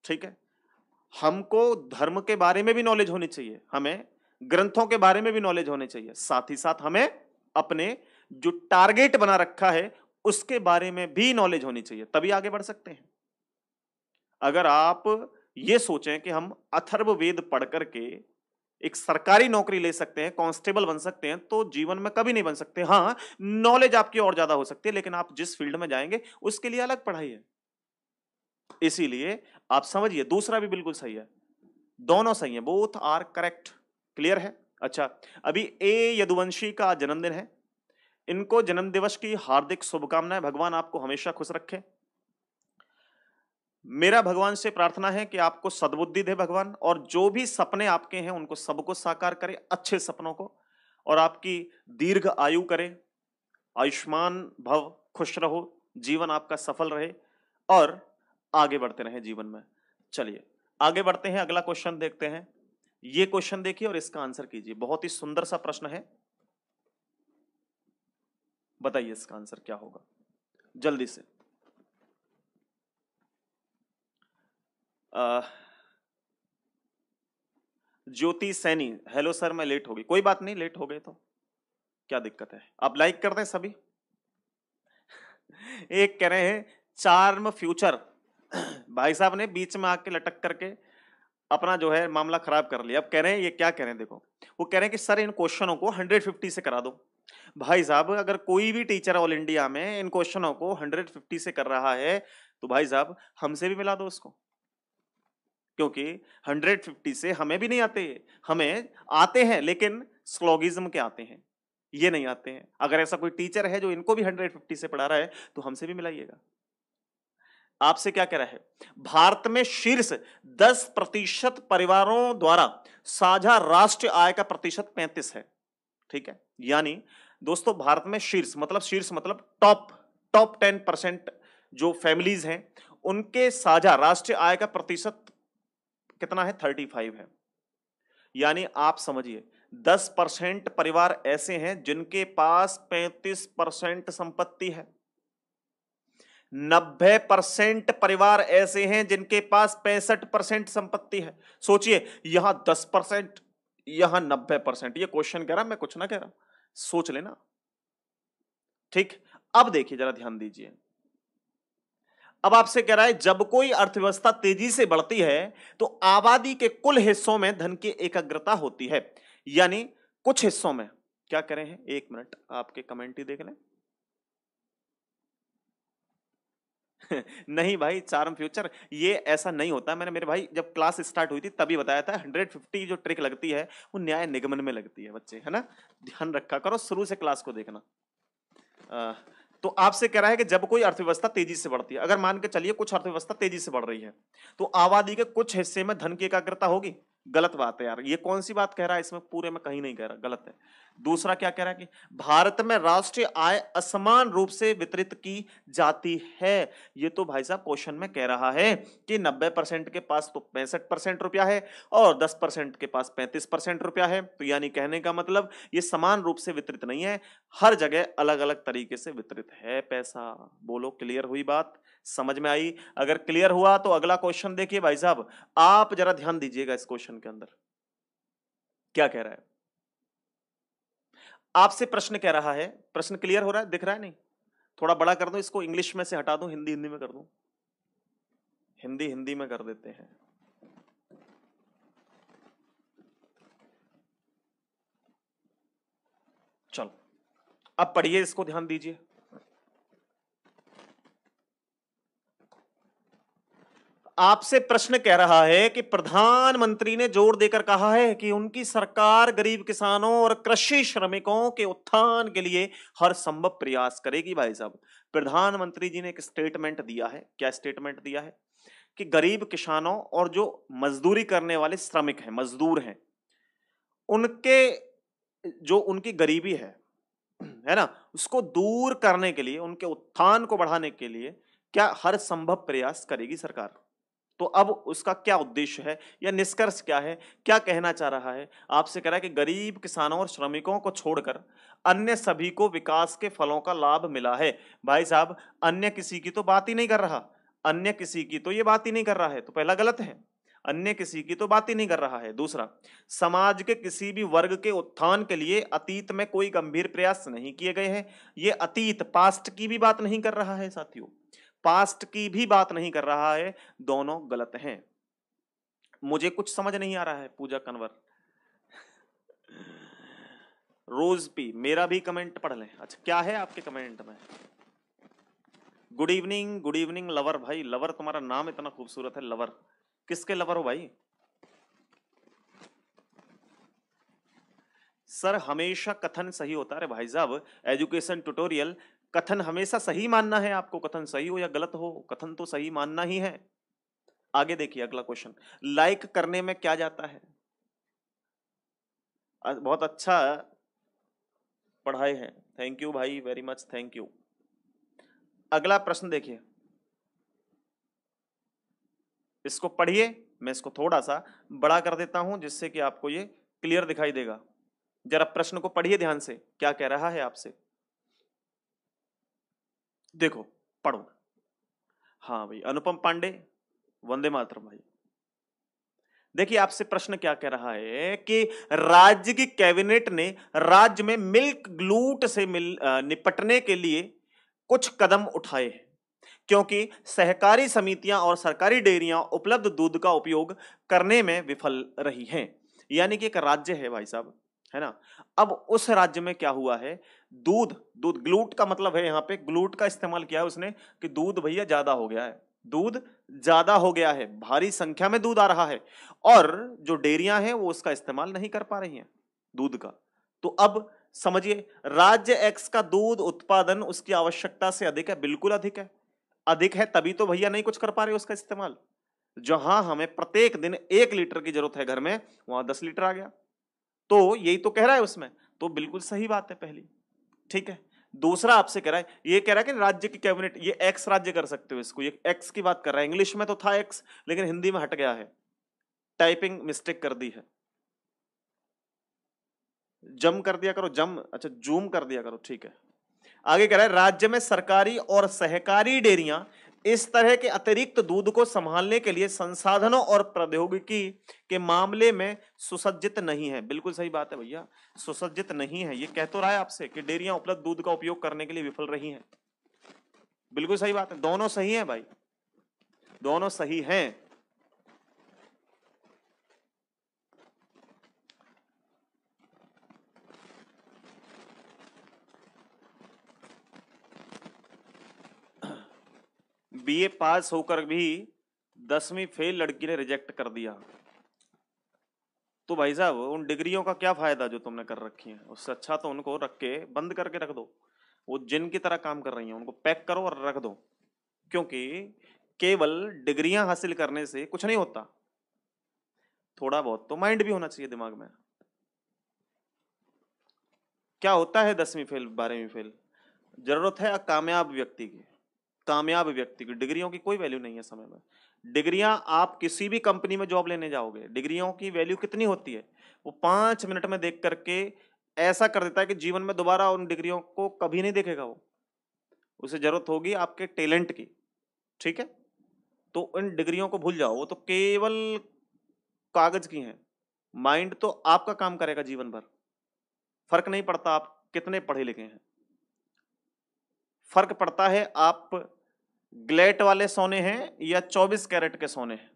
ठीक है, हमको धर्म के बारे में भी नॉलेज होनी चाहिए, हमें ग्रंथों के बारे में भी नॉलेज होनी चाहिए, साथ ही साथ हमें अपने जो टारगेट बना रखा है उसके बारे में भी नॉलेज होनी चाहिए, तभी आगे बढ़ सकते हैं। अगर आप ये सोचें कि हम अथर्ववेद पढ़ करके एक सरकारी नौकरी ले सकते हैं, कांस्टेबल बन सकते हैं, तो जीवन में कभी नहीं बन सकते। हाँ, नॉलेज आपकी और ज्यादा हो सकती है, लेकिन आप जिस फील्ड में जाएंगे उसके लिए अलग पढ़ाई है। इसीलिए आप समझिए, दूसरा भी बिल्कुल सही है, दोनों सही है, बोथ आर करेक्ट। क्लियर है? अच्छा, अभी ए यदुवंशी का जन्मदिन है, इनको जन्म दिवस की हार्दिक शुभकामनाएं, भगवान आपको हमेशा खुश रखे। मेरा भगवान से प्रार्थना है कि आपको सद्बुद्धि दे भगवान, और जो भी सपने आपके हैं उनको सबको साकार करे, अच्छे सपनों को, और आपकी दीर्घ आयु करे, आयुष्मान भव, खुश रहो, जीवन आपका सफल रहे और आगे बढ़ते रहें जीवन में। चलिए आगे बढ़ते हैं, अगला क्वेश्चन देखते हैं। ये क्वेश्चन देखिए और इसका आंसर कीजिए। बहुत ही सुंदर सा प्रश्न है, बताइए इसका आंसर क्या होगा जल्दी से। ज्योति सैनी, हेलो सर मैं लेट हो गई। कोई बात नहीं, लेट हो गए तो क्या दिक्कत है, आप लाइक कर दें सभी। एक कह रहे हैं चार्म फ्यूचर, भाई साहब ने बीच में आके लटक करके अपना जो है मामला खराब कर लिया। अब कह रहे हैं, ये क्या कह रहे हैं देखो, वो कह रहे हैं कि सर इन क्वेश्चनों को 150 से करा दो। भाई साहब अगर कोई भी टीचर ऑल इंडिया में इन क्वेश्चनों को 150 से कर रहा है तो भाई साहब हमसे भी मिला दो उसको, क्योंकि 150 से हमें भी नहीं आते, हमें आते हैं लेकिन स्लोगिज्म के आते हैं, ये नहीं आते हैं। अगर ऐसा कोई टीचर है जो इनको भी 150 से पढ़ा रहा है तो हमसे भी मिलाइएगा। आपसे क्या कह रहा है, भारत में शीर्ष 10% परिवारों द्वारा साझा राष्ट्रीय आय का प्रतिशत 35 है। ठीक है, यानी दोस्तों भारत में शीर्ष मतलब टॉप 10% जो फैमिलीज हैं उनके साझा राष्ट्रीय आय का प्रतिशत कितना है, 35 है। यानी आप समझिए 10% परिवार ऐसे हैं जिनके पास 35% संपत्ति है, 90% परिवार ऐसे हैं जिनके पास 65% संपत्ति है। सोचिए यहां 10%, यहां 90%। ये क्वेश्चन कह रहा, मैं कुछ ना कह रहा, सोच लेना। ठीक, अब देखिए जरा ध्यान दीजिए। अब आपसे कह रहा है जब कोई अर्थव्यवस्था तेजी से बढ़ती है तो आबादी के कुल हिस्सों में धन की एकाग्रता होती है, यानी कुछ हिस्सों में। क्या कह रहे हैं, एक मिनट आपके कमेंट ही देख लें। नहीं भाई चार्म फ्यूचर ये ऐसा नहीं होता। मैंने मेरे भाई जब क्लास स्टार्ट हुई थी तभी बताया था, 150 जो ट्रिक लगती है वो न्याय निगमन में लगती है बच्चे, है ना, ध्यान रखा करो, शुरू से क्लास को देखना। अ, तो आपसे कह रहा है कि जब कोई अर्थव्यवस्था तेजी से बढ़ती है, अगर मान के चलिए कुछ अर्थव्यवस्था तेजी से बढ़ रही है तो आबादी के कुछ हिस्से में धन की एकाग्रता होगी। गलत बात है यार, ये कौन सी बात कह रहा है, इसमें पूरे में कहीं नहीं कह रहा, गलत है। दूसरा क्या कह रहा है कि भारत में राष्ट्रीय आय असमान रूप से वितरित की जाती है। ये तो भाई साहब क्वेश्चन में कह रहा है कि 90% के पास तो 65% रुपया है और 10% के पास 35% रुपया है, तो यानी कहने का मतलब ये समान रूप से वितरित नहीं है, हर जगह अलग अलग तरीके से वितरित है पैसा। बोलो क्लियर हुई बात, समझ में आई? अगर क्लियर हुआ तो अगला क्वेश्चन देखिए भाई साहब, आप जरा ध्यान दीजिएगा इस क्वेश्चन के अंदर क्या कह रहा है। आपसे प्रश्न कह रहा है, प्रश्न क्लियर हो रहा है, दिख रहा है नहीं? थोड़ा बड़ा कर दो इसको, इंग्लिश में से हटा दो, हिंदी हिंदी में कर दो, हिंदी हिंदी में कर देते हैं। चलो अब पढ़िए इसको, ध्यान दीजिए। आपसे प्रश्न कह रहा है कि प्रधानमंत्री ने जोर देकर कहा है कि उनकी सरकार गरीब किसानों और कृषि श्रमिकों के उत्थान के लिए हर संभव प्रयास करेगी। भाई साहब प्रधानमंत्री जी ने एक स्टेटमेंट दिया है, क्या स्टेटमेंट दिया है कि गरीब किसानों और जो मजदूरी करने वाले श्रमिक हैं, मजदूर हैं, उनके जो उनकी गरीबी है ना, उसको दूर करने के लिए, उनके उत्थान को बढ़ाने के लिए क्या हर संभव प्रयास करेगी सरकार। तो अब उसका क्या उद्देश्य है या निष्कर्ष क्या है, क्या कहना चाह रहा है? आपसे कह रहा है कि गरीब किसानों और श्रमिकों को छोड़कर अन्य सभी को विकास के फलों का लाभ मिला है। भाई साहब अन्य किसी की तो बात ही नहीं कर रहा, अन्य किसी की तो ये बात ही नहीं कर रहा है, तो पहला गलत है, अन्य किसी की तो बात ही नहीं कर रहा है। दूसरा, समाज के किसी भी वर्ग के उत्थान के लिए अतीत में कोई गंभीर प्रयास नहीं किए गए हैं। ये अतीत पास्ट की भी बात नहीं कर रहा है साथियों, पास्ट की भी बात नहीं कर रहा है, दोनों गलत हैं। मुझे कुछ समझ नहीं आ रहा है पूजा कन्वर। रोज पी, मेरा भी कमेंट पढ़ लें। अच्छा क्या है आपके कमेंट में? Good evening lover. भाई लवर, तुम्हारा नाम इतना खूबसूरत है, लवर, किसके लवर हो भाई? सर हमेशा कथन सही होता है। अरे भाई साहब एजुकेशन ट्यूटोरियल, कथन हमेशा सही मानना है आपको, कथन सही हो या गलत हो, कथन तो सही मानना ही है। आगे देखिए अगला क्वेश्चन, लाइक करने में क्या जाता है? बहुत अच्छा पढ़ाई है, थैंक यू भाई, वेरी मच थैंक यू। अगला प्रश्न देखिए, इसको पढ़िए, मैं इसको थोड़ा सा बड़ा कर देता हूं जिससे कि आपको ये क्लियर दिखाई देगा। जरा प्रश्न को पढ़िए ध्यान से, क्या कह रहा है आपसे, देखो पढ़ो। हाँ भाई, अनुपम पांडे, वंदे मातरम भाई। देखिए आपसे प्रश्न क्या कह रहा है कि राज्य की कैबिनेट ने राज्य में मिल्क ग्लूट से निपटने के लिए कुछ कदम उठाए हैं, क्योंकि सहकारी समितियां और सरकारी डेयरियां उपलब्ध दूध का उपयोग करने में विफल रही हैं। यानी कि एक राज्य है भाई साहब, है ना। अब उस राज्य में क्या हुआ है, दूध दूध ग्लूट का मतलब है, यहाँ पे ग्लूट का इस्तेमाल किया है उसने कि दूध भैया ज्यादा हो गया है, दूध ज्यादा हो गया है, भारी संख्या में दूध आ रहा है, और जो डेयरियां हैं वो उसका इस्तेमाल नहीं कर पा रही हैं दूध का। तो अब समझिए, राज्य एक्स का दूध उत्पादन उसकी आवश्यकता से अधिक है, बिल्कुल अधिक है, अधिक है तभी तो भैया नहीं कुछ कर पा रहे उसका इस्तेमाल। जहां हमें प्रत्येक दिन 1 लीटर की जरूरत है घर में, वहां 10 लीटर आ गया, तो यही तो कह रहा है उसमें, तो बिल्कुल सही बात है पहली। ठीक है, दूसरा आपसे कह रहा है, ये कह रहा है कि राज्य की कैबिनेट, ये एक्स राज्य कर सकते हो इसको, ये एक्स की बात कर रहा है, इंग्लिश में तो था एक्स लेकिन हिंदी में हट गया है, टाइपिंग मिस्टेक कर दी है, जम कर दिया करो, जम, अच्छा जूम कर दिया करो, ठीक है। आगे कह रहा है, राज्य में सरकारी और सहकारी डेयरियां इस तरह के अतिरिक्त दूध को संभालने के लिए संसाधनों और प्रौद्योगिकी के मामले में सुसज्जित नहीं है। बिल्कुल सही बात है भैया, सुसज्जित नहीं है, ये कह तो रहा है आपसे कि डेयरियां उपलब्ध दूध का उपयोग करने के लिए विफल रही हैं। बिल्कुल सही बात है, दोनों सही हैं भाई, दोनों सही हैं। बीए पास होकर भी 10वीं फेल लड़की ने रिजेक्ट कर दिया, तो भाई साहब उन डिग्रियों का क्या फायदा जो तुमने कर रखी है, उससे अच्छा तो उनको रख के बंद करके रख दो, वो जिन की तरह काम कर रही हैं उनको पैक करो और रख दो, क्योंकि केवल डिग्रियां हासिल करने से कुछ नहीं होता, थोड़ा बहुत तो माइंड भी होना चाहिए दिमाग में। क्या होता है 10वीं फेल 12वीं फेल, जरूरत है कामयाब व्यक्ति की, कामयाब व्यक्ति की डिग्रियों की कोई वैल्यू नहीं है समय में। डिग्रियां, आप किसी भी कंपनी में जॉब लेने जाओगे, डिग्रियों की वैल्यू कितनी होती है, वो 5 मिनट में देख करके ऐसा कर देता है कि जीवन में दोबारा उन डिग्रियों को कभी नहीं देखेगा वो, उसे जरूरत होगी आपके टैलेंट की। ठीक है, तो इन डिग्रियों को भूल जाओ, वो तो केवल कागज की हैं, माइंड तो आपका काम करेगा जीवन भर, फर्क नहीं पड़ता आप कितने पढ़े लिखे हैं, फर्क पड़ता है आप ग्लेट वाले सोने हैं या 24 कैरेट के सोने हैं।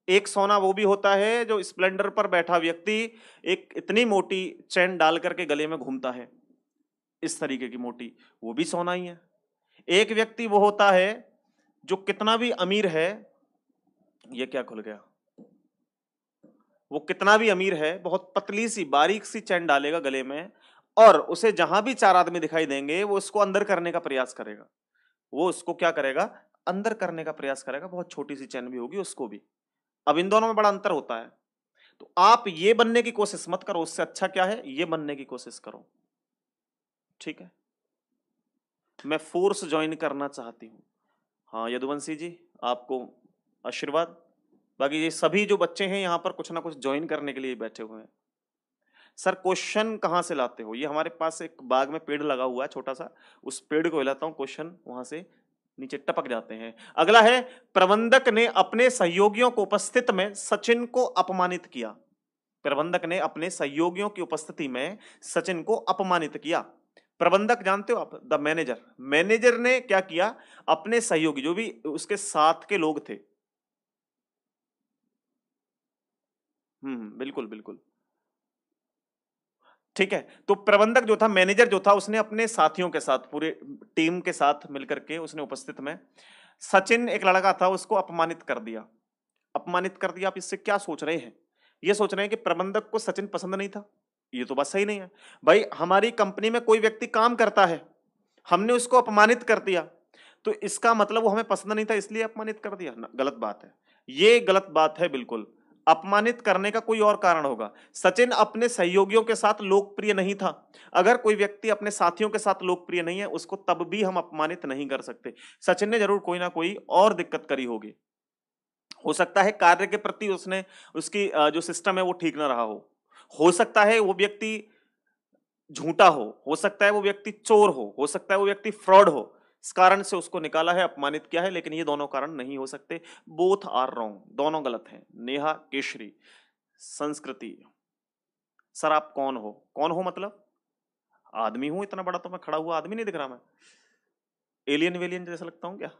एक सोना वो भी होता है जो स्प्लेंडर पर बैठा व्यक्ति एक इतनी मोटी चेन डाल करके गले में घूमता है, इस तरीके की मोटी, वो भी सोना ही है। एक व्यक्ति वो होता है जो कितना भी अमीर है, ये क्या खुल गया, वो कितना भी अमीर है, बहुत पतली सी बारीक सी चैन डालेगा गले में, और उसे जहां भी 4 आदमी दिखाई देंगे वो उसको अंदर करने का प्रयास करेगा, वो उसको क्या करेगा, अंदर करने का प्रयास करेगा, बहुत छोटी सी चैन भी होगी उसको भी। अब इन दोनों में बड़ा अंतर होता है, तो आप ये बनने की कोशिश मत करो, उससे अच्छा क्या है, ये बनने की कोशिश करो। ठीक है, मैं फोर्स ज्वाइन करना चाहती हूँ, हाँ यदुवंशी जी, आपको आशीर्वाद। बाकी ये सभी जो बच्चे हैं यहाँ पर कुछ ना कुछ ज्वाइन करने के लिए बैठे हुए हैं। सर क्वेश्चन कहाँ से लाते हो, ये हमारे पास एक बाग में पेड़ लगा हुआ है छोटा सा, उस पेड़ को हिलाता हूँ, क्वेश्चन वहां से नीचे टपक जाते हैं। अगला है, प्रबंधक ने अपने सहयोगियों को उपस्थित में सचिन को अपमानित किया, प्रबंधक ने अपने सहयोगियों की उपस्थिति में सचिन को अपमानित किया। प्रबंधक जानते हो आप, द मैनेजर, मैनेजर ने क्या किया, अपने सहयोगी जो भी उसके साथ के लोग थे, बिल्कुल बिल्कुल, ठीक है। तो प्रबंधक जो था, मैनेजर जो था, उसने अपने साथियों के साथ, पूरे टीम के साथ मिलकर के उसने उपस्थित में सचिन एक लड़का था उसको अपमानित कर दिया, अपमानित कर दिया। आप इससे क्या सोच रहे हैं, ये सोच रहे हैं कि प्रबंधक को सचिन पसंद नहीं था, ये तो बात सही नहीं है भाई। हमारी कंपनी में कोई व्यक्ति काम करता है, हमने उसको अपमानित कर दिया, तो इसका मतलब वो हमें पसंद नहीं था इसलिए अपमानित कर दिया, गलत बात है। ये गलत बात है बिल्कुल। अपमानित करने का कोई और कारण होगा। सचिन अपने सहयोगियों के साथ लोकप्रिय नहीं था। अगर कोई व्यक्ति अपने साथियों के साथ लोकप्रिय नहीं है, उसको तब भी हम अपमानित नहीं कर सकते। सचिन ने जरूर कोई ना कोई और दिक्कत करी होगी। हो सकता है कार्य के प्रति उसने उसकी जो सिस्टम है वो ठीक ना रहा हो सकता है वो व्यक्ति झूठा हो सकता है वो व्यक्ति चोर हो सकता है वो व्यक्ति फ्रॉड हो। इस कारण से उसको निकाला है, अपमानित किया है, लेकिन ये दोनों कारण नहीं हो सकते। बोथ आर रॉन्ग, दोनों गलत हैं। नेहा केशरी, संस्कृति। सर आप कौन हो? कौन हो मतलब? आदमी हूं इतना बड़ा, तो मैं खड़ा हुआ आदमी नहीं दिख रहा? मैं एलियन वेलियन जैसा लगता हूं क्या?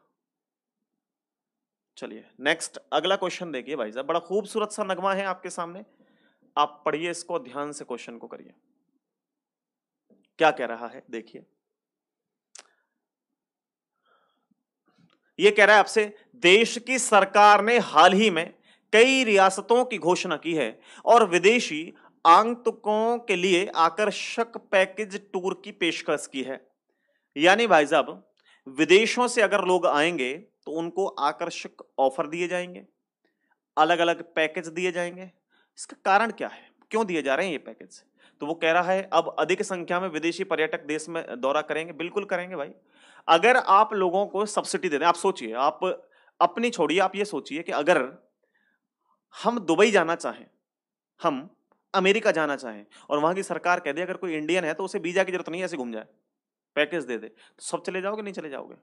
चलिए नेक्स्ट अगला क्वेश्चन देखिए भाई साहब, बड़ा खूबसूरत सा नगमा है आपके सामने। आप पढ़िए इसको, ध्यान से क्वेश्चन को करिए। क्या कह रहा है देखिए। ये कह रहा है आपसे, देश की सरकार ने हाल ही में कई रियासतों की घोषणा की है और विदेशी आगंतुकों के लिए आकर्षक पैकेज टूर की पेशकश की है। यानी भाई साहब, विदेशों से अगर लोग आएंगे तो उनको आकर्षक ऑफर दिए जाएंगे, अलग अलग पैकेज दिए जाएंगे। इसका कारण क्या है, क्यों दिए जा रहे हैं ये पैकेज? तो वो कह रहा है अब अधिक संख्या में विदेशी पर्यटक देश में दौरा करेंगे। बिल्कुल करेंगे भाई। अगर आप लोगों को सब्सिडी दे दें, आप सोचिए, आप अपनी छोड़िए, आप ये सोचिए कि अगर हम दुबई जाना चाहें, हम अमेरिका जाना चाहें और वहां की सरकार कह दे अगर कोई इंडियन है तो उसे वीजा की जरूरत नहीं है, ऐसे घूम जाए, पैकेज दे दे, तो सब चले जाओगे नहीं चले जाओगे?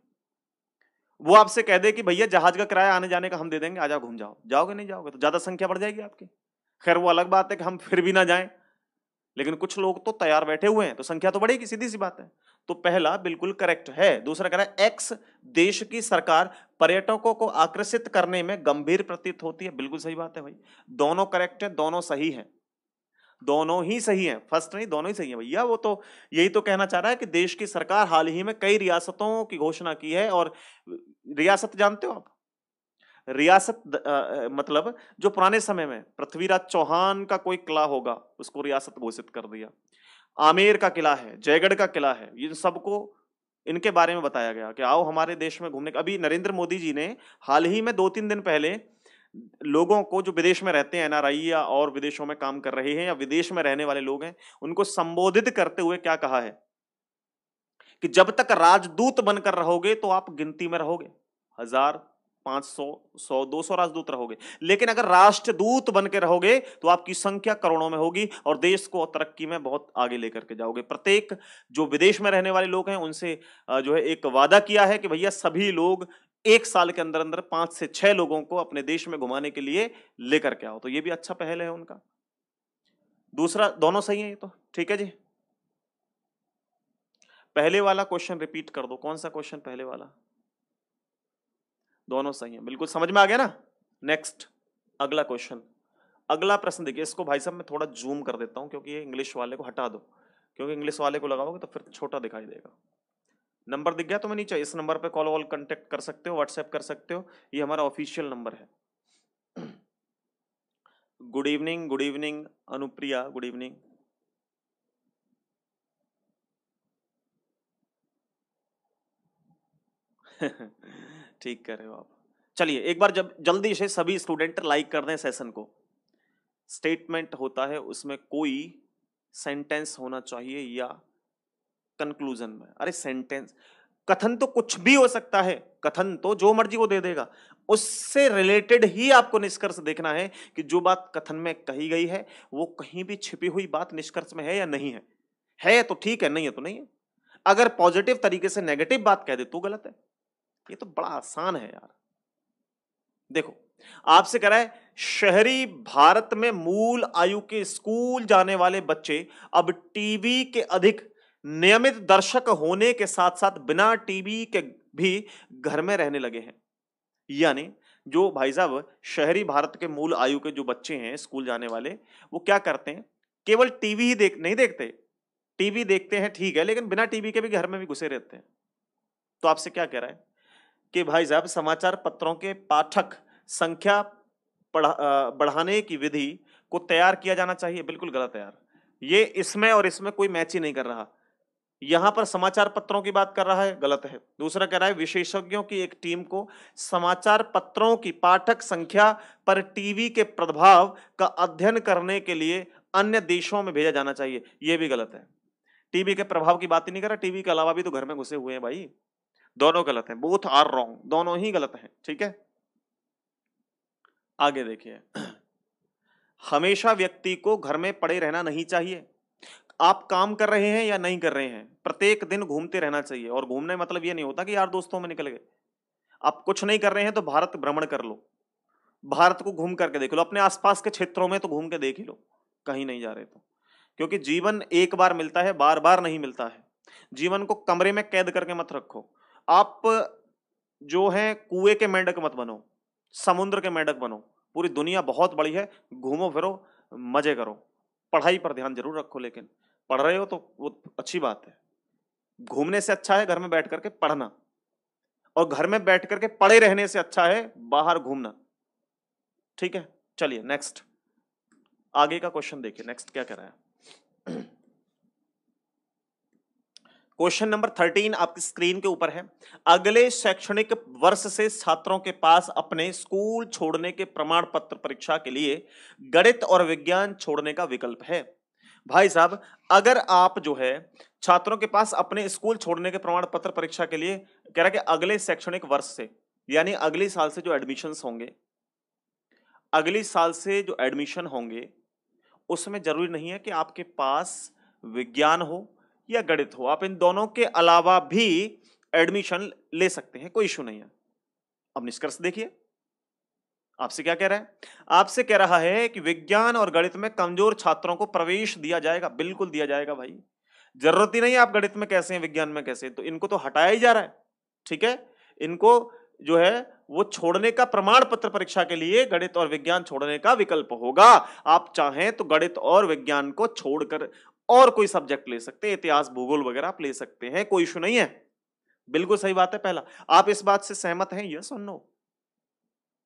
वो आपसे कह दे कि भैया जहाज का किराया आने जाने का हम दे देंगे, आ जाओ घूम जाओ, जाओगे नहीं जाओगे? तो ज्यादा संख्या बढ़ जाएगी आपकी। खैर वो अलग बात है कि हम फिर भी ना जाएं, लेकिन कुछ लोग तो तैयार बैठे हुए हैं, तो संख्या तो बढ़ेगी, सीधी सी बात है। तो पहला बिल्कुल करेक्ट है। दूसरा कह रहा है एक्स देश की सरकार पर्यटकों को आकर्षित करने में गंभीर प्रतीत होती है। बिल्कुल सही बात है भाई, दोनों करेक्ट है, दोनों सही है, दोनों ही सही हैं, फर्स्ट नहीं, दोनों ही सही हैं भैया। वो तो यही तो कहना चाह रहा है कि देश की सरकार हाल ही में कई रियासतों की घोषणा की है। और रियासत जानते हो आप? रियासत मतलब जो पुराने समय में पृथ्वीराज चौहान का कोई किला होगा उसको रियासत घोषित कर दिया। आमेर का किला है, जयगढ़ का किला है, ये सबको इनके बारे में बताया गया कि आओ हमारे देश में घूमने। अभी नरेंद्र मोदी जी ने हाल ही में 2-3 दिन पहले लोगों को, जो विदेश में रहते हैं, एनआरआई या और विदेशों में काम कर रहे हैं या विदेश में रहने वाले लोग हैं, उनको संबोधित करते हुए क्या कहा है कि जब तक राजदूत बनकर रहोगे तो आप गिनती में रहोगे, 1000, 500, 100, 200 राजदूत रहोगे, लेकिन अगर राष्ट्रदूत बन के रहोगे तो आपकी संख्या करोड़ों में होगी और देश को तरक्की में बहुत आगे लेकर के जाओगे। प्रत्येक जो विदेश में रहने वाले लोग हैं उनसे जो है एक वादा किया है कि भैया सभी लोग 1 साल के अंदर अंदर 5 से 6 लोगों को अपने देश में घुमाने के लिए लेकर के आओ। तो ये भी अच्छा पहल है उनका। दूसरा, दोनों सही है ये तो, ठीक है जी। पहले वाला क्वेश्चन रिपीट कर दो, कौन सा क्वेश्चन पहले वाला? दोनों सही हैं, बिल्कुल समझ में आ गया ना। नेक्स्ट अगला क्वेश्चन, अगला प्रश्न देखिए। इसको भाई साहब मैं थोड़ा जूम कर देता हूं क्योंकि ये इंग्लिश वाले को हटा दो, क्योंकि इंग्लिश वाले को लगाओगे तो फिर छोटा दिखाई देगा। नंबर दिख गया तुम्हें नीचे? इस नंबर पे कॉल वॉल कांटेक्ट कर सकते हो, व्हाट्सएप कर सकते हो, ये हमारा ऑफिशियल नंबर है। Good evening, good evening Anupriya, good evening. ठीक कर रहे हो आप। चलिए एक बार जब जल्दी से सभी स्टूडेंट लाइक कर दें सेशन को। स्टेटमेंट होता है, उसमें कोई सेंटेंस होना चाहिए या कंक्लूजन में। अरे सेंटेंस, कथन तो कुछ भी हो सकता है, कथन तो जो मर्जी वो दे देगा, उससे रिलेटेड ही आपको निष्कर्ष देखना है कि जो बात कथन में कही गई है वो कहीं भी छिपी हुई बात निष्कर्ष में है या नहीं है। है तो ठीक है, नहीं है तो नहीं है। अगर पॉजिटिव तरीके से नेगेटिव बात कह दे तो गलत है। ये तो बड़ा आसान है यार। देखो, आपसे कह रहा है शहरी भारत में मूल आयु के स्कूल जाने वाले बच्चे अब टीवी के अधिक नियमित दर्शक होने के साथ साथ बिना टीवी के भी घर में रहने लगे हैं। यानी जो भाई साहब शहरी भारत के मूल आयु के जो बच्चे हैं स्कूल जाने वाले, वो क्या करते हैं, केवल टीवी ही नहीं देखते। टीवी देखते हैं ठीक है, लेकिन बिना टीवी के भी घर में भी घुसे रहते हैं। तो आपसे क्या कह रहा है कि भाई साहब समाचार पत्रों के पाठक संख्या बढ़ाने की विधि को तैयार किया जाना चाहिए। बिल्कुल गलत है यार, ये इसमें और इसमें कोई मैच ही नहीं कर रहा। यहां पर समाचार पत्रों की बात कर रहा है, गलत है। दूसरा कह रहा है विशेषज्ञों की एक टीम को समाचार पत्रों की पाठक संख्या पर टीवी के प्रभाव का अध्ययन करने के लिए अन्य देशों में भेजा जाना चाहिए, यह भी गलत है। टीवी के प्रभाव की बात ही नहीं कर रहा, टीवी के अलावा भी तो घर में घुसे हुए हैं भाई। दोनों गलत हैं, बोथ आर रॉन्ग, दोनों ही गलत हैं। ठीक है, आगे देखिए। हमेशा व्यक्ति को घर में पड़े रहना नहीं चाहिए। आप काम कर रहे हैं या नहीं कर रहे हैं, प्रत्येक दिन घूमते रहना चाहिए। और घूमने मतलब ये नहीं होता कि यार दोस्तों में निकल गए। आप कुछ नहीं कर रहे हैं तो भारत भ्रमण कर लो, भारत को घूम करके देख लो, अपने आसपास के क्षेत्रों में तो घूम के देख ही लो, कहीं नहीं जा रहे तो। क्योंकि जीवन एक बार मिलता है, बार बार नहीं मिलता है। जीवन को कमरे में कैद करके मत रखो। आप जो है कुएं के मेंढक मत बनो, समुद्र के मेंढक बनो। पूरी दुनिया बहुत बड़ी है, घूमो फिरो, मजे करो। पढ़ाई पर ध्यान जरूर रखो, लेकिन पढ़ रहे हो तो वो अच्छी बात है। घूमने से अच्छा है घर में बैठ करके पढ़ना, और घर में बैठ करके पढ़े रहने से अच्छा है बाहर घूमना। ठीक है, चलिए नेक्स्ट, आगे का क्वेश्चन देखिए। नेक्स्ट क्या कह रहा है? क्वेश्चन नंबर 13 आपकी स्क्रीन के ऊपर है। अगले शैक्षणिक वर्ष से छात्रों के पास अपने स्कूल छोड़ने के प्रमाण पत्र परीक्षा के लिए गणित और विज्ञान छोड़ने का विकल्प है। भाई साहब, अगर आप जो है छात्रों के पास अपने स्कूल छोड़ने के प्रमाण पत्र परीक्षा के लिए कह रहा है कि अगले शैक्षणिक वर्ष से, यानी अगले साल से जो एडमिशंस होंगे, अगले साल से जो एडमिशन होंगे उसमें जरूरी नहीं है कि आपके पास विज्ञान हो या गणित हो, आप इन दोनों के अलावा भी एडमिशन ले सकते हैं, कोई इशू नहीं है। अब निष्कर्ष देखिए, आपसे क्या कह रहा है? आपसे कह रहा है कि विज्ञान और गणित में कमजोर छात्रों को प्रवेश दिया जाएगा। बिल्कुल दिया जाएगा भाई, जरूरत ही नहीं है आप गणित में कैसे हैं, विज्ञान में कैसे हैं, तो इनको तो हटाया ही जा रहा है। ठीक है, इनको जो है वो छोड़ने का प्रमाण पत्र परीक्षा के लिए गणित और विज्ञान छोड़ने का विकल्प होगा। आप चाहें तो गणित और विज्ञान को छोड़कर और कोई सब्जेक्ट ले सकते हैं, इतिहास भूगोल वगैरह आप ले सकते हैं, कोई इशू नहीं है। बिल्कुल सही बात है पहला। आप इस बात से सहमत हैं? यस और नो?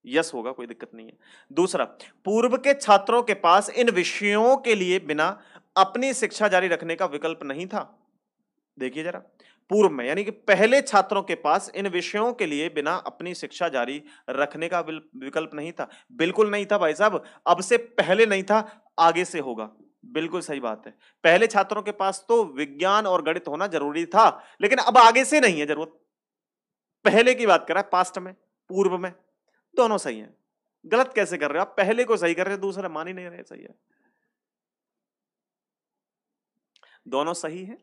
यस होगा, कोई दिक्कत नहीं है। दूसरा, पूर्व के छात्रों के पास इन विषयों के लिए बिना अपनी शिक्षा जारी रखने का विकल्प नहीं था। देखिए जरा, पूर्व में यानी कि पहले छात्रों के पास इन विषयों के लिए बिना अपनी शिक्षा जारी रखने का विकल्प नहीं था। बिल्कुल नहीं था भाई साहब, अब से पहले नहीं था, आगे से होगा। बिल्कुल सही बात है, पहले छात्रों के पास तो विज्ञान और गणित होना जरूरी था, लेकिन अब आगे से नहीं है जरूरत। पहले की बात कर रहा है, पास्ट में, पूर्व में, दोनों सही है। गलत कैसे कर रहे हो आप? पहले को सही कर रहे हो, दूसरा मान ही नहीं रहे सही है। दोनों सही है।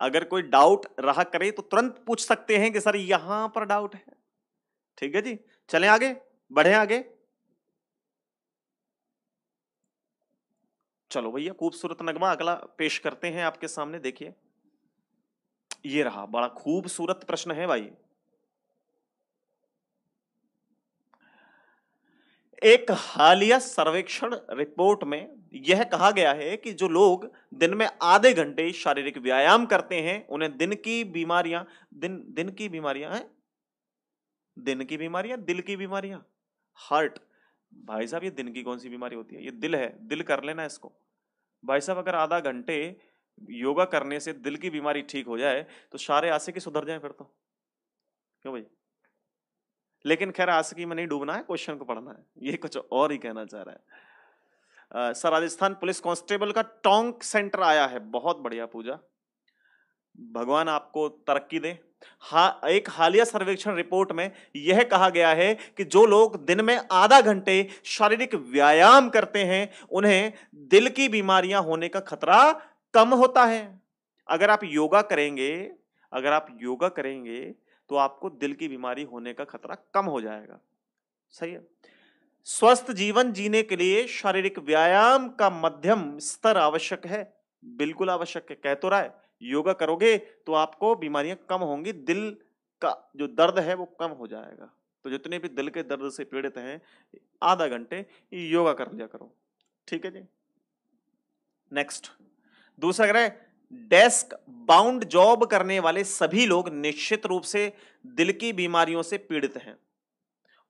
अगर कोई डाउट रहा करे तो तुरंत पूछ सकते हैं कि सर यहां पर डाउट है। ठीक है जी, चलें आगे, बढ़े आगे। चलो भैया, खूबसूरत नगमा अगला पेश करते हैं आपके सामने। देखिए, ये रहा, बड़ा खूबसूरत प्रश्न है भाई। एक हालिया सर्वेक्षण रिपोर्ट में यह कहा गया है कि जो लोग दिन में आधे घंटे शारीरिक व्यायाम करते हैं उन्हें दिन की बीमारियां, दिन की बीमारियां हैं, दिन की बीमारियां, दिल की बीमारियां, हार्ट। भाई साहब, ये दिन की कौन सी बीमारी होती है? ये दिल है, दिल कर लेना इसको। भाई साहब, अगर आधा घंटे योगा करने से दिल की बीमारी ठीक हो जाए तो सारे आशिकी सुधर जाए फिर तो। क्यों भाई? लेकिन खैर, आशिकी में नहीं डूबना है, क्वेश्चन को पढ़ना है, ये कुछ और ही कहना चाह रहा है। सर, राजस्थान पुलिस कांस्टेबल का टोंक सेंटर आया है, बहुत बढ़िया पूजा, भगवान आपको तरक्की दे। हाँ, एक हालिया सर्वेक्षण रिपोर्ट में यह कहा गया है कि जो लोग दिन में आधा घंटे शारीरिक व्यायाम करते हैं उन्हें दिल की बीमारियां होने का खतरा कम होता है। अगर आप योगा करेंगे, अगर आप योगा करेंगे तो आपको दिल की बीमारी होने का खतरा कम हो जाएगा। सही है। स्वस्थ जीवन जीने के लिए शारीरिक व्यायाम का मध्यम स्तर आवश्यक है। बिल्कुल आवश्यक है, कह तो रहा है। योगा करोगे तो आपको बीमारियां कम होंगी, दिल का जो दर्द है वो कम हो जाएगा। तो जितने भी दिल के दर्द से पीड़ित हैं, आधा घंटे योगा कर लिया करो। ठीक है जी, नेक्स्ट। दूसरा कह रहा है, डेस्क बाउंड जॉब करने वाले सभी लोग निश्चित रूप से दिल की बीमारियों से पीड़ित हैं।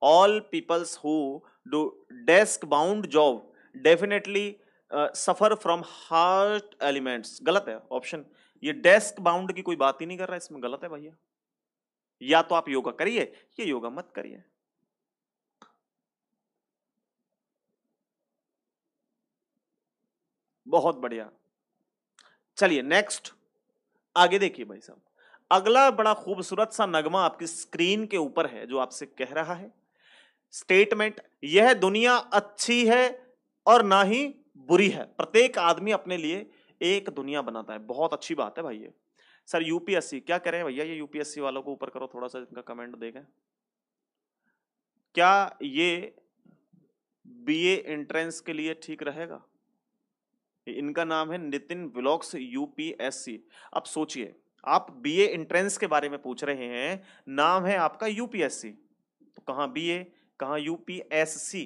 All peoples who do desk bound job definitely suffer from heart elements। गलत है ऑप्शन, ये डेस्क बाउंड की कोई बात ही नहीं कर रहा, इसमें गलत है भैया। या तो आप योगा करिए, ये योगा मत करिए। बहुत बढ़िया। चलिए नेक्स्ट, आगे देखिए भाई साहब। अगला बड़ा खूबसूरत सा नगमा आपकी स्क्रीन के ऊपर है जो आपसे कह रहा है, स्टेटमेंट, यह दुनिया अच्छी है और ना ही बुरी है, प्रत्येक आदमी अपने लिए एक दुनिया बनाता है। बहुत अच्छी बात है भाई ये। सर यूपीएससी क्या करें भैया, ये यूपीएससी वालों को ऊपर करो थोड़ा सा, इनका कमेंट देखें। क्या ये बीए एंट्रेंस के लिए ठीक रहेगा? इनका नाम है नितिन व्लॉग्स यूपीएससी। अब सोचिए, आप बीए एंट्रेंस के बारे में पूछ रहे हैं, नाम है आपका यूपीएससी, तो कहाँ बीए कहाँ यूपीएससी?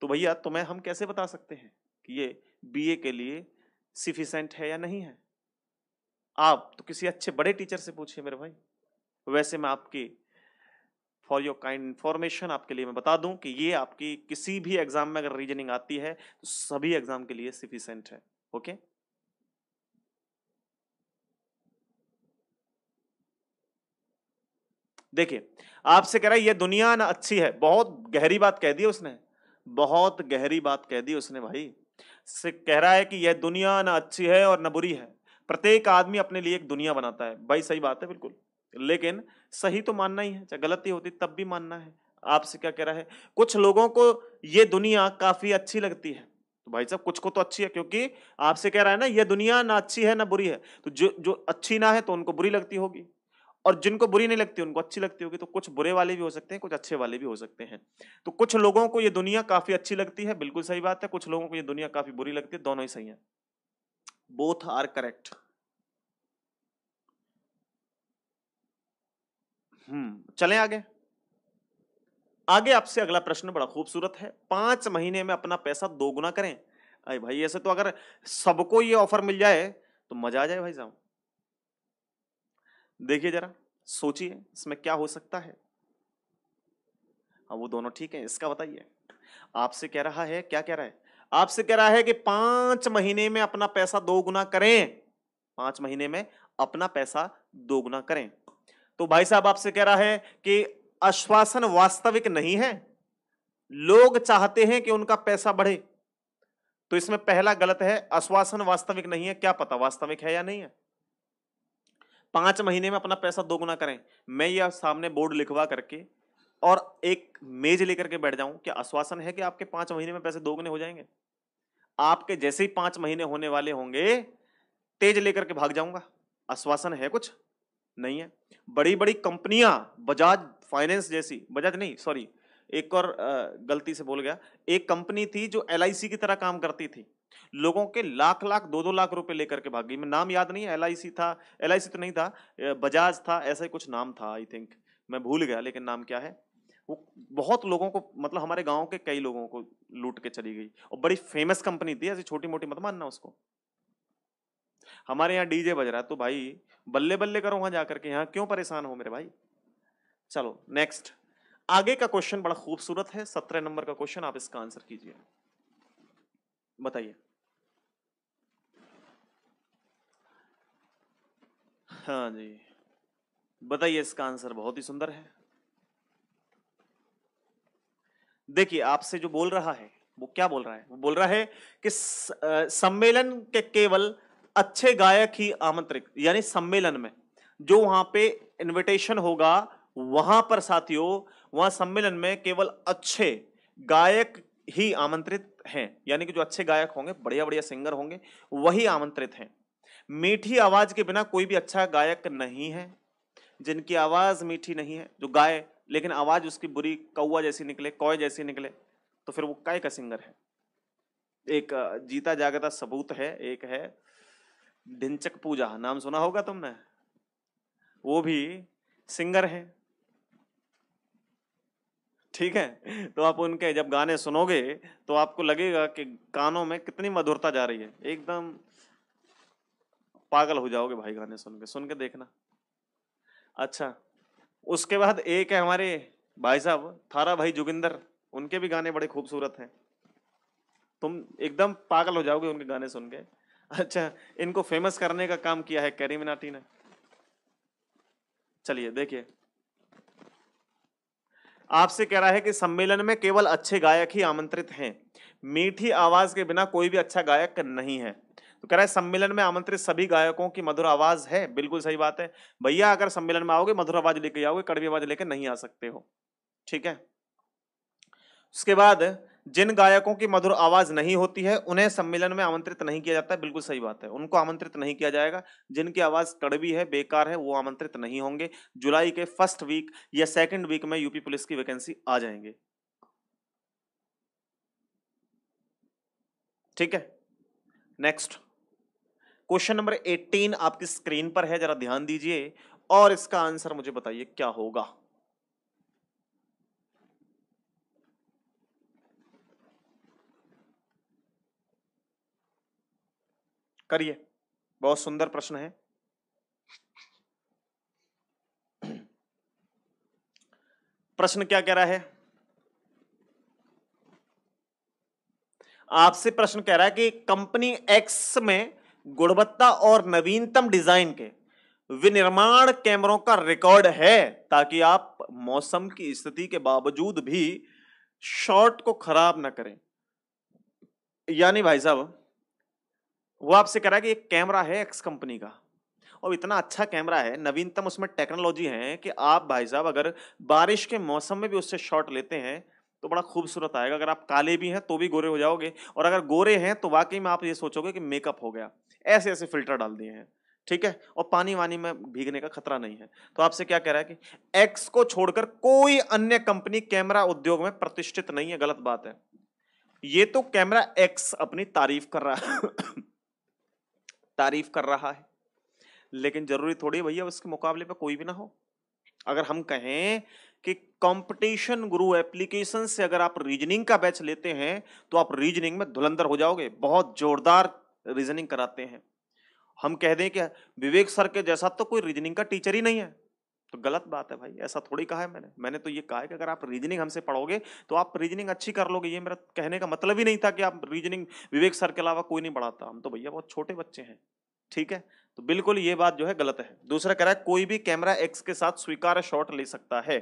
तो भैया तुम्हें हम कैसे बता सकते हैं कि ये बीए के लिए सफिशिएंट है या नहीं है? आप तो किसी अच्छे बड़े टीचर से पूछिए मेरे भाई। वैसे मैं आपकी फॉर योर काइंड इंफॉर्मेशन आपके लिए मैं बता दूं कि ये आपकी किसी भी एग्जाम में अगर रीजनिंग आती है तो सभी एग्जाम के लिए सफिशिएंट है। ओके, देखिए आपसे कह रहा है ये दुनिया ना अच्छी है, बहुत गहरी बात कह दी उसने, बहुत गहरी बात कह दी उसने भाई। से कह रहा है कि यह दुनिया ना अच्छी है और ना बुरी है, प्रत्येक आदमी अपने लिए एक दुनिया बनाता है। भाई सही बात है बिल्कुल, लेकिन सही तो मानना ही है, चाहे गलती होती तब भी मानना है। आपसे क्या कह रहा है, कुछ लोगों को ये दुनिया काफी अच्छी लगती है। तो भाई साहब कुछ को तो अच्छी है, क्योंकि आपसे कह रहा है ना ये दुनिया ना अच्छी है ना बुरी है, तो जो जो अच्छी ना है तो उनको बुरी लगती होगी, और जिनको बुरी नहीं लगती उनको अच्छी लगती होगी। तो कुछ बुरे वाले भी हो सकते हैं, कुछ अच्छे वाले भी हो सकते हैं। तो कुछ लोगों को ये दुनिया काफी अच्छी लगती है, बिल्कुल सही बात है, कुछ लोगों को ये दुनिया काफी बुरी लगती है, दोनों ही सही है, बोथ आर करेक्ट। चलें आगे। आगे आपसे अगला प्रश्न बड़ा खूबसूरत है, 5 महीने में अपना पैसा दोगुना करें। अरे भाई ऐसे तो अगर सबको ये ऑफर मिल जाए तो मजा आ जाए भाई साहब। देखिए जरा, सोचिए इसमें क्या हो सकता है। हाँ वो दोनों ठीक है, इसका बताइए। आपसे कह रहा है, क्या कह रहा है, आपसे कह रहा है कि 5 महीने में अपना पैसा दोगुना करें, 5 महीने में अपना पैसा दोगुना करें। तो भाई साहब आपसे कह रहा है कि आश्वासन वास्तविक नहीं है, लोग चाहते हैं कि उनका पैसा बढ़े। तो इसमें पहला गलत है, आश्वासन वास्तविक नहीं है, क्या पता वास्तविक है या नहीं है। 5 महीने में अपना पैसा दोगुना करें, मैं यह सामने बोर्ड लिखवा करके और एक मेज लेकर के बैठ जाऊं, क्या आश्वासन है कि आपके 5 महीने में पैसे दोगुने हो जाएंगे? आपके जैसे ही 5 महीने होने वाले होंगे, तेज लेकर के भाग जाऊंगा। आश्वासन है कुछ नहीं है। बड़ी बड़ी कंपनियां, बजाज फाइनेंस जैसी, बजाज नहीं सॉरी, एक और गलती से बोल गया, एक कंपनी थी जो एलआईसी की तरह काम करती थी, लोगों के लाख लाख 2-2 लाख रुपए लेकर के भाग गई। मैं नाम याद नहीं है, एलआईसी था, एलआईसी तो नहीं था, बजाज था, ऐसा ही कुछ नाम था आई थिंक, मैं भूल गया लेकिन नाम क्या है। वो बहुत लोगों को, मतलब हमारे गांव के कई लोगों को लूट के चली गई, और बड़ी फेमस कंपनी थी, ऐसी छोटी मोटी मत मानना उसको। हमारे यहाँ डीजे बज रहा है तो भाई बल्ले बल्ले करो वहां जाकर के, यहाँ क्यों परेशान हो मेरे भाई। चलो नेक्स्ट, आगे का क्वेश्चन बड़ा खूबसूरत है, 17 नंबर का क्वेश्चन, आप इसका आंसर कीजिए, बताइए। हाँ जी, बताइए इसका आंसर बहुत ही सुंदर है। देखिए आपसे जो बोल रहा है वो क्या बोल रहा है, वो बोल रहा है कि सम्मेलन के केवल अच्छे गायक ही आमंत्रित, यानी सम्मेलन में जो वहां पे इनविटेशन होगा, वहां पर साथियों, वहां सम्मेलन में केवल अच्छे गायक ही आमंत्रित हैं, यानी कि जो अच्छे गायक होंगे, बढ़िया बढ़िया सिंगर होंगे, वही आमंत्रित हैं। मीठी आवाज के बिना कोई भी अच्छा गायक नहीं है। जिनकी आवाज मीठी नहीं है, जो गाए लेकिन आवाज उसकी बुरी, कौवा जैसी निकले, कौए जैसी निकले, तो फिर वो काय का सिंगर है। एक जीता जागता सबूत है, एक है ढिंचक पूजा, नाम सुना होगा तुमने, वो भी सिंगर है। ठीक है, तो आप उनके जब गाने सुनोगे तो आपको लगेगा कि कानों में कितनी मधुरता जा रही है, एकदम पागल हो जाओगे भाई गाने सुन के देखना। अच्छा, उसके बाद एक है हमारे भाई साहब थारा भाई जोगिंदर, उनके भी गाने बड़े खूबसूरत हैं, तुम एकदम पागल हो जाओगे उनके गाने सुन के। अच्छा, इनको फेमस करने का काम किया है कैरी मिनाटी ने। चलिए देखिए, आपसे कह रहा है कि सम्मेलन में केवल अच्छे गायक ही आमंत्रित हैं, मीठी आवाज के बिना कोई भी अच्छा गायक नहीं है। तो कह रहा है सम्मेलन में आमंत्रित सभी गायकों की मधुर आवाज है। बिल्कुल सही बात है भैया, अगर सम्मेलन में आओगे मधुर आवाज लेके आओगे, कड़वी आवाज लेके नहीं आ सकते हो। ठीक है। उसके बाद जिन गायकों की मधुर आवाज नहीं होती है उन्हें सम्मेलन में आमंत्रित नहीं किया जाता है। बिल्कुल सही बात है, उनको आमंत्रित नहीं किया जाएगा। जिनकी आवाज कड़वी है, बेकार है, वो आमंत्रित नहीं होंगे। जुलाई के फर्स्ट वीक या सेकंड वीक में यूपी पुलिस की वैकेंसी आ जाएंगे। ठीक है। नेक्स्ट क्वेश्चन नंबर 18 आपकी स्क्रीन पर है, जरा ध्यान दीजिए और इसका आंसर मुझे बताइए क्या होगा। करिए, बहुत सुंदर प्रश्न है। प्रश्न क्या कह रहा है आपसे? प्रश्न कह रहा है कि कंपनी एक्स में गुणवत्ता और नवीनतम डिजाइन के विनिर्माण कैमरों का रिकॉर्ड है, ताकि आप मौसम की स्थिति के बावजूद भी शॉट को खराब ना करें। यानी भाई साहब, वो आपसे कह रहा है कि एक कैमरा है एक्स कंपनी का, और इतना अच्छा कैमरा है, नवीनतम उसमें टेक्नोलॉजी है कि आप भाई साहब अगर बारिश के मौसम में भी उससे शॉट लेते हैं तो बड़ा खूबसूरत आएगा। अगर आप काले भी हैं तो भी गोरे हो जाओगे, और अगर गोरे हैं तो वाकई में आप ये सोचोगे कि मेकअप हो गया। ऐसे ऐसे फिल्टर डाल दिए हैं। ठीक है, और पानी वानी में भीगने का खतरा नहीं है। तो आपसे क्या कह रहा है कि एक्स को छोड़कर कोई अन्य कंपनी कैमरा उद्योग में प्रतिष्ठित नहीं है। गलत बात है। ये तो कैमरा एक्स अपनी तारीफ कर रहा है तारीफ कर रहा है, लेकिन जरूरी थोड़ी है भैया उसके मुकाबले पे कोई भी ना हो। अगर हम कहें कि कंपटीशन गुरु एप्लीकेशन से अगर आप रीजनिंग का बैच लेते हैं तो आप रीजनिंग में धुरंधर हो जाओगे, बहुत जोरदार रीजनिंग कराते हैं। हम कह दें कि विवेक सर के जैसा तो कोई रीजनिंग का टीचर ही नहीं है, तो गलत बात है भाई। ऐसा थोड़ी कहा है मैंने तो ये कहा है कि अगर आप रीजनिंग हमसे पढ़ोगे तो आप रीजनिंग अच्छी कर लोगे। ये मेरा कहने का मतलब ही नहीं था कि आप रीजनिंग विवेक सर के अलावा कोई नहीं पढ़ाता। हम तो भैया बहुत छोटे बच्चे हैं। ठीक है, तो बिल्कुल ये बात जो है गलत है। दूसरा कह रहा है कोई भी कैमरा एक्स के साथ स्वीकार्य शॉट ले सकता है।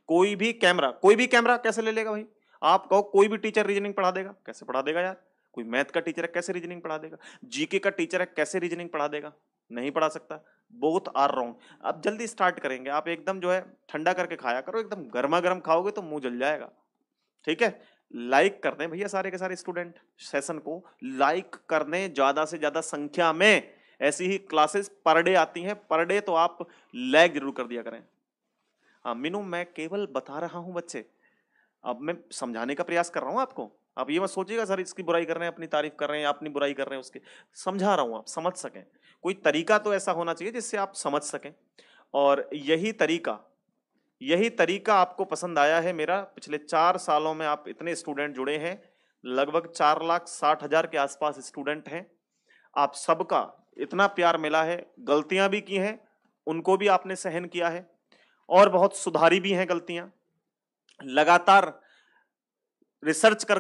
कोई भी कैमरा कैसे ले लेगा भाई? आप कहो कोई भी टीचर रीजनिंग पढ़ा देगा, कैसे पढ़ा देगा यार? कोई मैथ का टीचर है कैसे रीजनिंग पढ़ा देगा? जीके का टीचर है कैसे रीजनिंग पढ़ा देगा? नहीं पढ़ा सकता। Both are wrong. अब जल्दी स्टार्ट करेंगे, आप एकदम जो है ठंडा करके खाया करो, एकदम गर्मा गर्म खाओगे तो मुंह जल जाएगा। ठीक है, लाइक कर दें भैया सारे के सारे स्टूडेंट, सेशन को लाइक कर दें ज्यादा से ज्यादा संख्या में। ऐसी ही क्लासेस पर डे आती हैं, पर डे तो आप लाइक जरूर कर दिया करें। हाँ मीनू, मैं केवल बता रहा हूं बच्चे, अब मैं समझाने का प्रयास कर रहा हूं आपको। आप ये मत सोचिएगा सर इसकी बुराई कर रहे हैं, अपनी तारीफ कर रहे हैं, अपनी बुराई कर रहे हैं उसकी। समझा रहा हूं, आप समझ सकें। कोई तरीका तो ऐसा होना चाहिए जिससे आप समझ सकें, और यही तरीका आपको पसंद आया है मेरा। पिछले 4 सालों में आप इतने स्टूडेंट जुड़े हैं, लगभग 4,60,000 के आसपास स्टूडेंट हैं। आप सबका इतना प्यार मिला है, गलतियां भी की हैं उनको भी आपने सहन किया है, और बहुत सुधारी भी हैं गलतियां। लगातार रिसर्च कर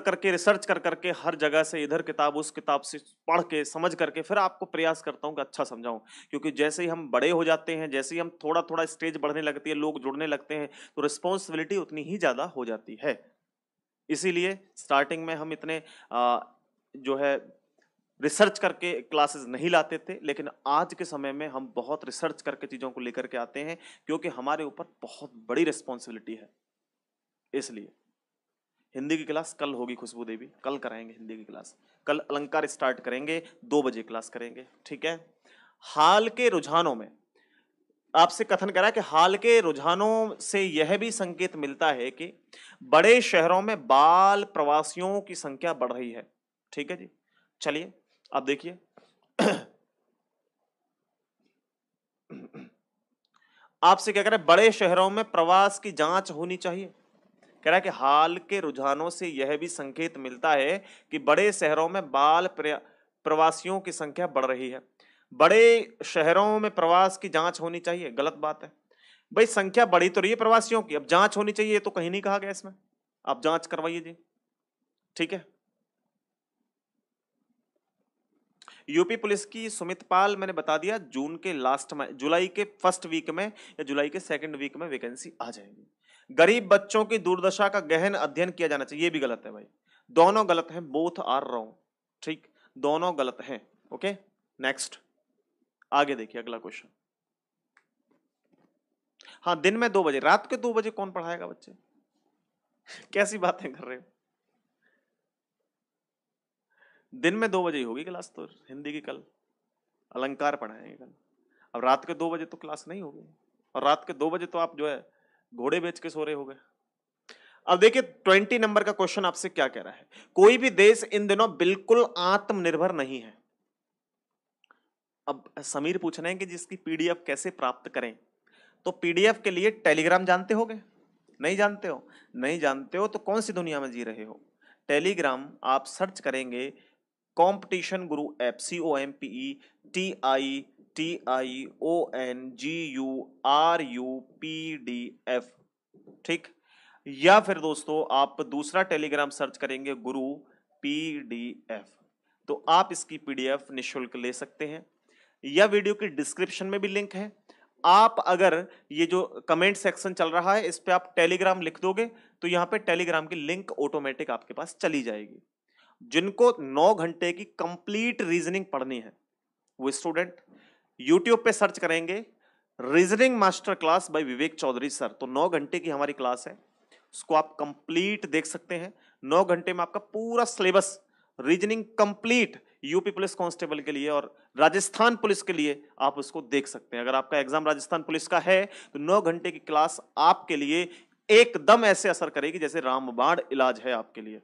करके हर जगह से, इधर किताब उस किताब से पढ़ के समझ करके फिर आपको प्रयास करता हूं कि अच्छा समझाऊं। क्योंकि जैसे ही हम बड़े हो जाते हैं, जैसे ही हम थोड़ा थोड़ा स्टेज बढ़ने लगती है, लोग जुड़ने लगते हैं, तो रिस्पॉन्सिबिलिटी उतनी ही ज्यादा हो जाती है। इसीलिए स्टार्टिंग में हम इतने जो है रिसर्च करके क्लासेस नहीं लाते थे, लेकिन आज के समय में हम बहुत रिसर्च करके चीजों को लेकर के आते हैं, क्योंकि हमारे ऊपर बहुत बड़ी रिस्पॉन्सिबिलिटी है। इसलिए हिंदी की क्लास कल होगी, खुशबू देवी, कल कराएंगे हिंदी की क्लास। कल अलंकार स्टार्ट करेंगे, 2 बजे क्लास करेंगे। ठीक है। हाल के रुझानों में आपसे कथन करा कि हाल के रुझानों से यह भी संकेत मिलता है कि बड़े शहरों में बाल प्रवासियों की संख्या बढ़ रही है। ठीक है जी, चलिए अब देखिए आपसे क्या कह रहा है, बड़े शहरों में प्रवास की जांच होनी चाहिए। कह रहा है कि हाल के रुझानों से यह भी संकेत मिलता है कि बड़े शहरों में प्रवासियों की संख्या बढ़ रही है। बड़े शहरों में प्रवास की जांच होनी चाहिए, गलत बात है भाई। संख्या बढ़ी तो रही है प्रवासियों की, अब जांच होनी चाहिए ये तो कहीं नहीं कहा गया इसमें। आप जांच करवाइए जी। ठीक है, यूपी पुलिस की सुमितपाल मैंने बता दिया, जून के लास्ट में, जुलाई के फर्स्ट वीक में या जुलाई के सेकंड वीक में वैकेंसी आ जाएगी। गरीब बच्चों की दुर्दशा का गहन अध्ययन किया जाना चाहिए, ये भी गलत है भाई, दोनों गलत हैं, बोथ आर रॉन्ग, ठीक, दोनों गलत हैं। ओके, नेक्स्ट आगे देखिए अगला क्वेश्चन। हाँ, दिन में 2 बजे, रात के 2 बजे कौन पढ़ाएगा बच्चे? कैसी बातें कर रहे हो? दिन में 2 बजे ही होगी क्लास तो हिंदी की, कल अलंकार पढ़ाएंगे कल। अब रात के 2 बजे तो क्लास नहीं होगी, और रात के 2 बजे तो आप जो है घोड़े बेच के सो रहे होगे। अब देखिए 20 नंबर का क्वेश्चन आपसे क्या कह रहा है, कोई भी देश इन दिनों बिल्कुल आत्मनिर्भर नहीं है। अब समीर पूछ रहे हैं कि जिसकी पीडीएफ कैसे प्राप्त करें, तो पीडीएफ के लिए टेलीग्राम जानते होगे? नहीं जानते हो? नहीं जानते हो तो कौन सी दुनिया में जी रहे हो? टेलीग्राम आप सर्च करेंगे कंपटीशन गुरु ऐप, COMPETIONGURUPDF, ठीक। या फिर दोस्तों आप दूसरा टेलीग्राम सर्च करेंगे गुरु PDF, तो आप इसकी पीडीएफ निःशुल्क ले सकते हैं, या वीडियो की डिस्क्रिप्शन में भी लिंक है। आप अगर ये जो कमेंट सेक्शन चल रहा है इस पे आप टेलीग्राम लिख दोगे तो यहाँ पे टेलीग्राम की लिंक ऑटोमेटिक आपके पास चली जाएगी। जिनको 9 घंटे की कंप्लीट रीजनिंग पढ़नी है वो स्टूडेंट यूट्यूब पे सर्च करेंगे रीजनिंग मास्टर क्लास बाय विवेक चौधरी सर, तो 9 घंटे की हमारी क्लास है, उसको आप कंप्लीट देख सकते हैं। 9 घंटे में आपका पूरा syllabus reasoning complete UP police constable के लिए और राजस्थान पुलिस के लिए आप उसको देख सकते हैं। अगर आपका एग्जाम राजस्थान पुलिस का है तो 9 घंटे की क्लास आपके लिए एकदम ऐसे असर करेगी जैसे रामबाण इलाज है आपके लिए।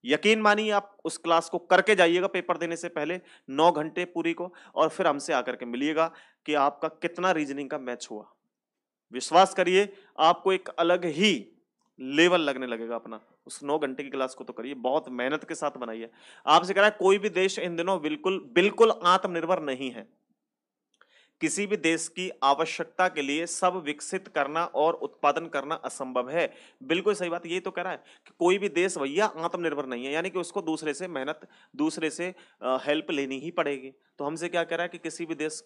यकीन मानिए आप उस क्लास को करके जाइएगा पेपर देने से पहले 9 घंटे पूरी को, और फिर हमसे आकर के मिलिएगा कि आपका कितना रीजनिंग का मैच हुआ। विश्वास करिए आपको एक अलग ही लेवल लगने लगेगा अपना। उस 9 घंटे की क्लास को तो करिए, बहुत मेहनत के साथ बनाइए। आपसे कह रहा है कोई भी देश इन दिनों बिल्कुल बिल्कुल आत्मनिर्भर नहीं है। किसी भी देश की आवश्यकता के लिए सब विकसित करना और उत्पादन करना असंभव है। बिल्कुल सही बात, ये तो कह रहा है कि कोई भी देश भैया आत्मनिर्भर नहीं है, यानी कि उसको दूसरे से मेहनत, दूसरे से हेल्प लेनी ही पड़ेगी। तो हमसे क्या कह रहा है कि किसी भी देश,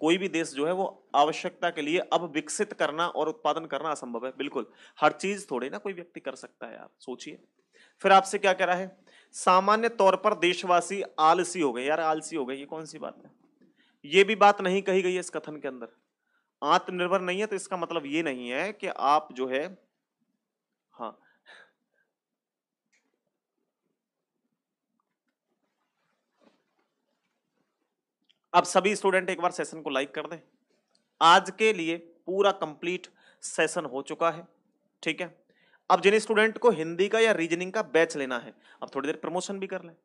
कोई भी देश जो है वो आवश्यकता के लिए अब विकसित करना और उत्पादन करना असंभव है। बिल्कुल, हर चीज थोड़ी ना कोई व्यक्ति कर सकता है, आप सोचिए। फिर आपसे क्या कह रहा है, सामान्य तौर पर देशवासी आलसी हो गए। यार आलसी हो गए, ये कौन सी बात है? ये भी बात नहीं कही गई है इस कथन के अंदर। आत्मनिर्भर नहीं है तो इसका मतलब ये नहीं है कि आप जो है, हाँ, अब सभी स्टूडेंट एक बार सेशन को लाइक कर दें। आज के लिए पूरा कंप्लीट सेशन हो चुका है, ठीक है। अब जिन स्टूडेंट को हिंदी का या रीजनिंग का बैच लेना है, अब थोड़ी देर प्रमोशन भी कर लें।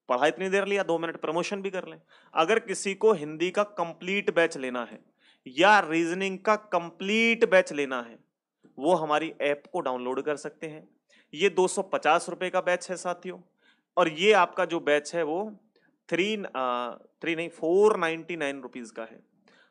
पढ़ा इतनी देर लिया, 2 मिनट प्रमोशन भी कर लें। अगर किसी को हिंदी का कंप्लीट बैच लेना है या रीजनिंग का कंप्लीट बैच लेना है, वो हमारी ऐप को डाउनलोड कर सकते हैं। ये 250 रुपए का बैच है साथियों, और ये आपका जो बैच है वो 499 रुपीज का है।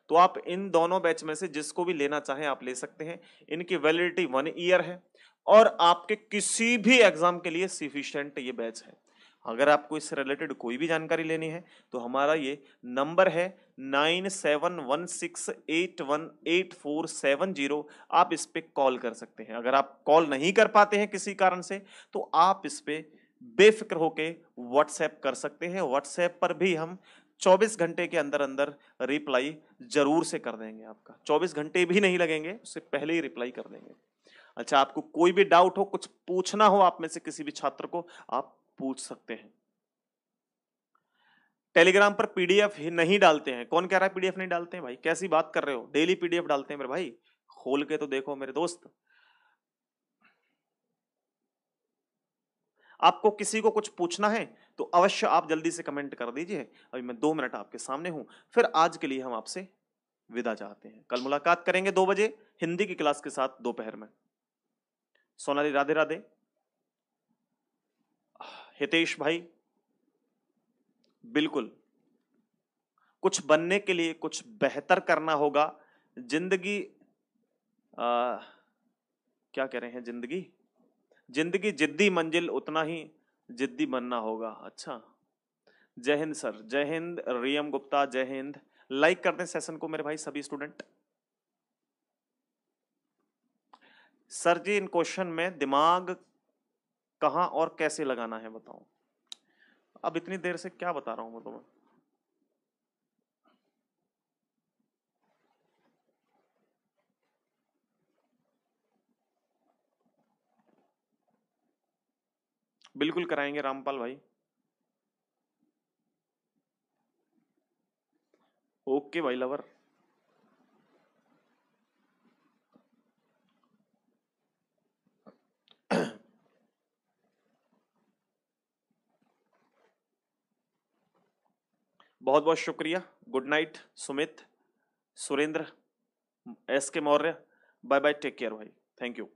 तो आप इन दोनों बैच में से जिसको भी लेना चाहें आप ले सकते हैं। इनकी वैलिडिटी 1 ईयर है और आपके किसी भी एग्जाम के लिए सफिशिएंट ये बैच है। अगर आपको इससे रिलेटेड कोई भी जानकारी लेनी है तो हमारा ये नंबर है 9716818470, आप इस पे कॉल कर सकते हैं। अगर आप कॉल नहीं कर पाते हैं किसी कारण से तो आप इस पे बेफिक्र होके व्हाट्सएप कर सकते हैं। व्हाट्सएप पर भी हम 24 घंटे के अंदर अंदर रिप्लाई जरूर से कर देंगे। आपका 24 घंटे भी नहीं लगेंगे, उससे पहले ही रिप्लाई कर देंगे। अच्छा, आपको कोई भी डाउट हो, कुछ पूछना हो आप में से किसी भी छात्र को, आप पूछ सकते हैं। टेलीग्राम पर पीडीएफ ही नहीं डालते हैं। कौन कह रहा है पीडीएफ नहीं डालते हैं? भाई कैसी बात कर रहे हो, डेली पीडीएफ डालते हैं मेरे भाई, खोल के तो देखो मेरे दोस्त। आपको किसी को कुछ पूछना है तो अवश्य आप जल्दी से कमेंट कर दीजिए। अभी मैं 2 मिनट आपके सामने हूं। फिर आज के लिए हम आपसे विदा चाहते हैं। कल मुलाकात करेंगे 2 बजे हिंदी की क्लास के साथ दोपहर में। सोनाली राधे राधे। हितेश भाई, बिल्कुल कुछ बनने के लिए कुछ बेहतर करना होगा। जिंदगी क्या कह रहे हैं, जिंदगी जिंदगी जिद्दी मंजिल उतना ही जिद्दी बनना होगा। अच्छा, जय हिंद सर, जय हिंद रियम गुप्ता, जय हिंद। लाइक कर दें सेशन को मेरे भाई सभी स्टूडेंट। सर जी इन क्वेश्चन में दिमाग कहाँ और कैसे लगाना है बताओ। अब इतनी देर से क्या बता रहा हूं मैं तुम्हें। बिल्कुल कराएंगे रामपाल भाई। ओके भाई लवर। बहुत बहुत शुक्रिया। Good night Sumit, Surendra, S K Maurya. Bye bye, take care भाई। Thank you.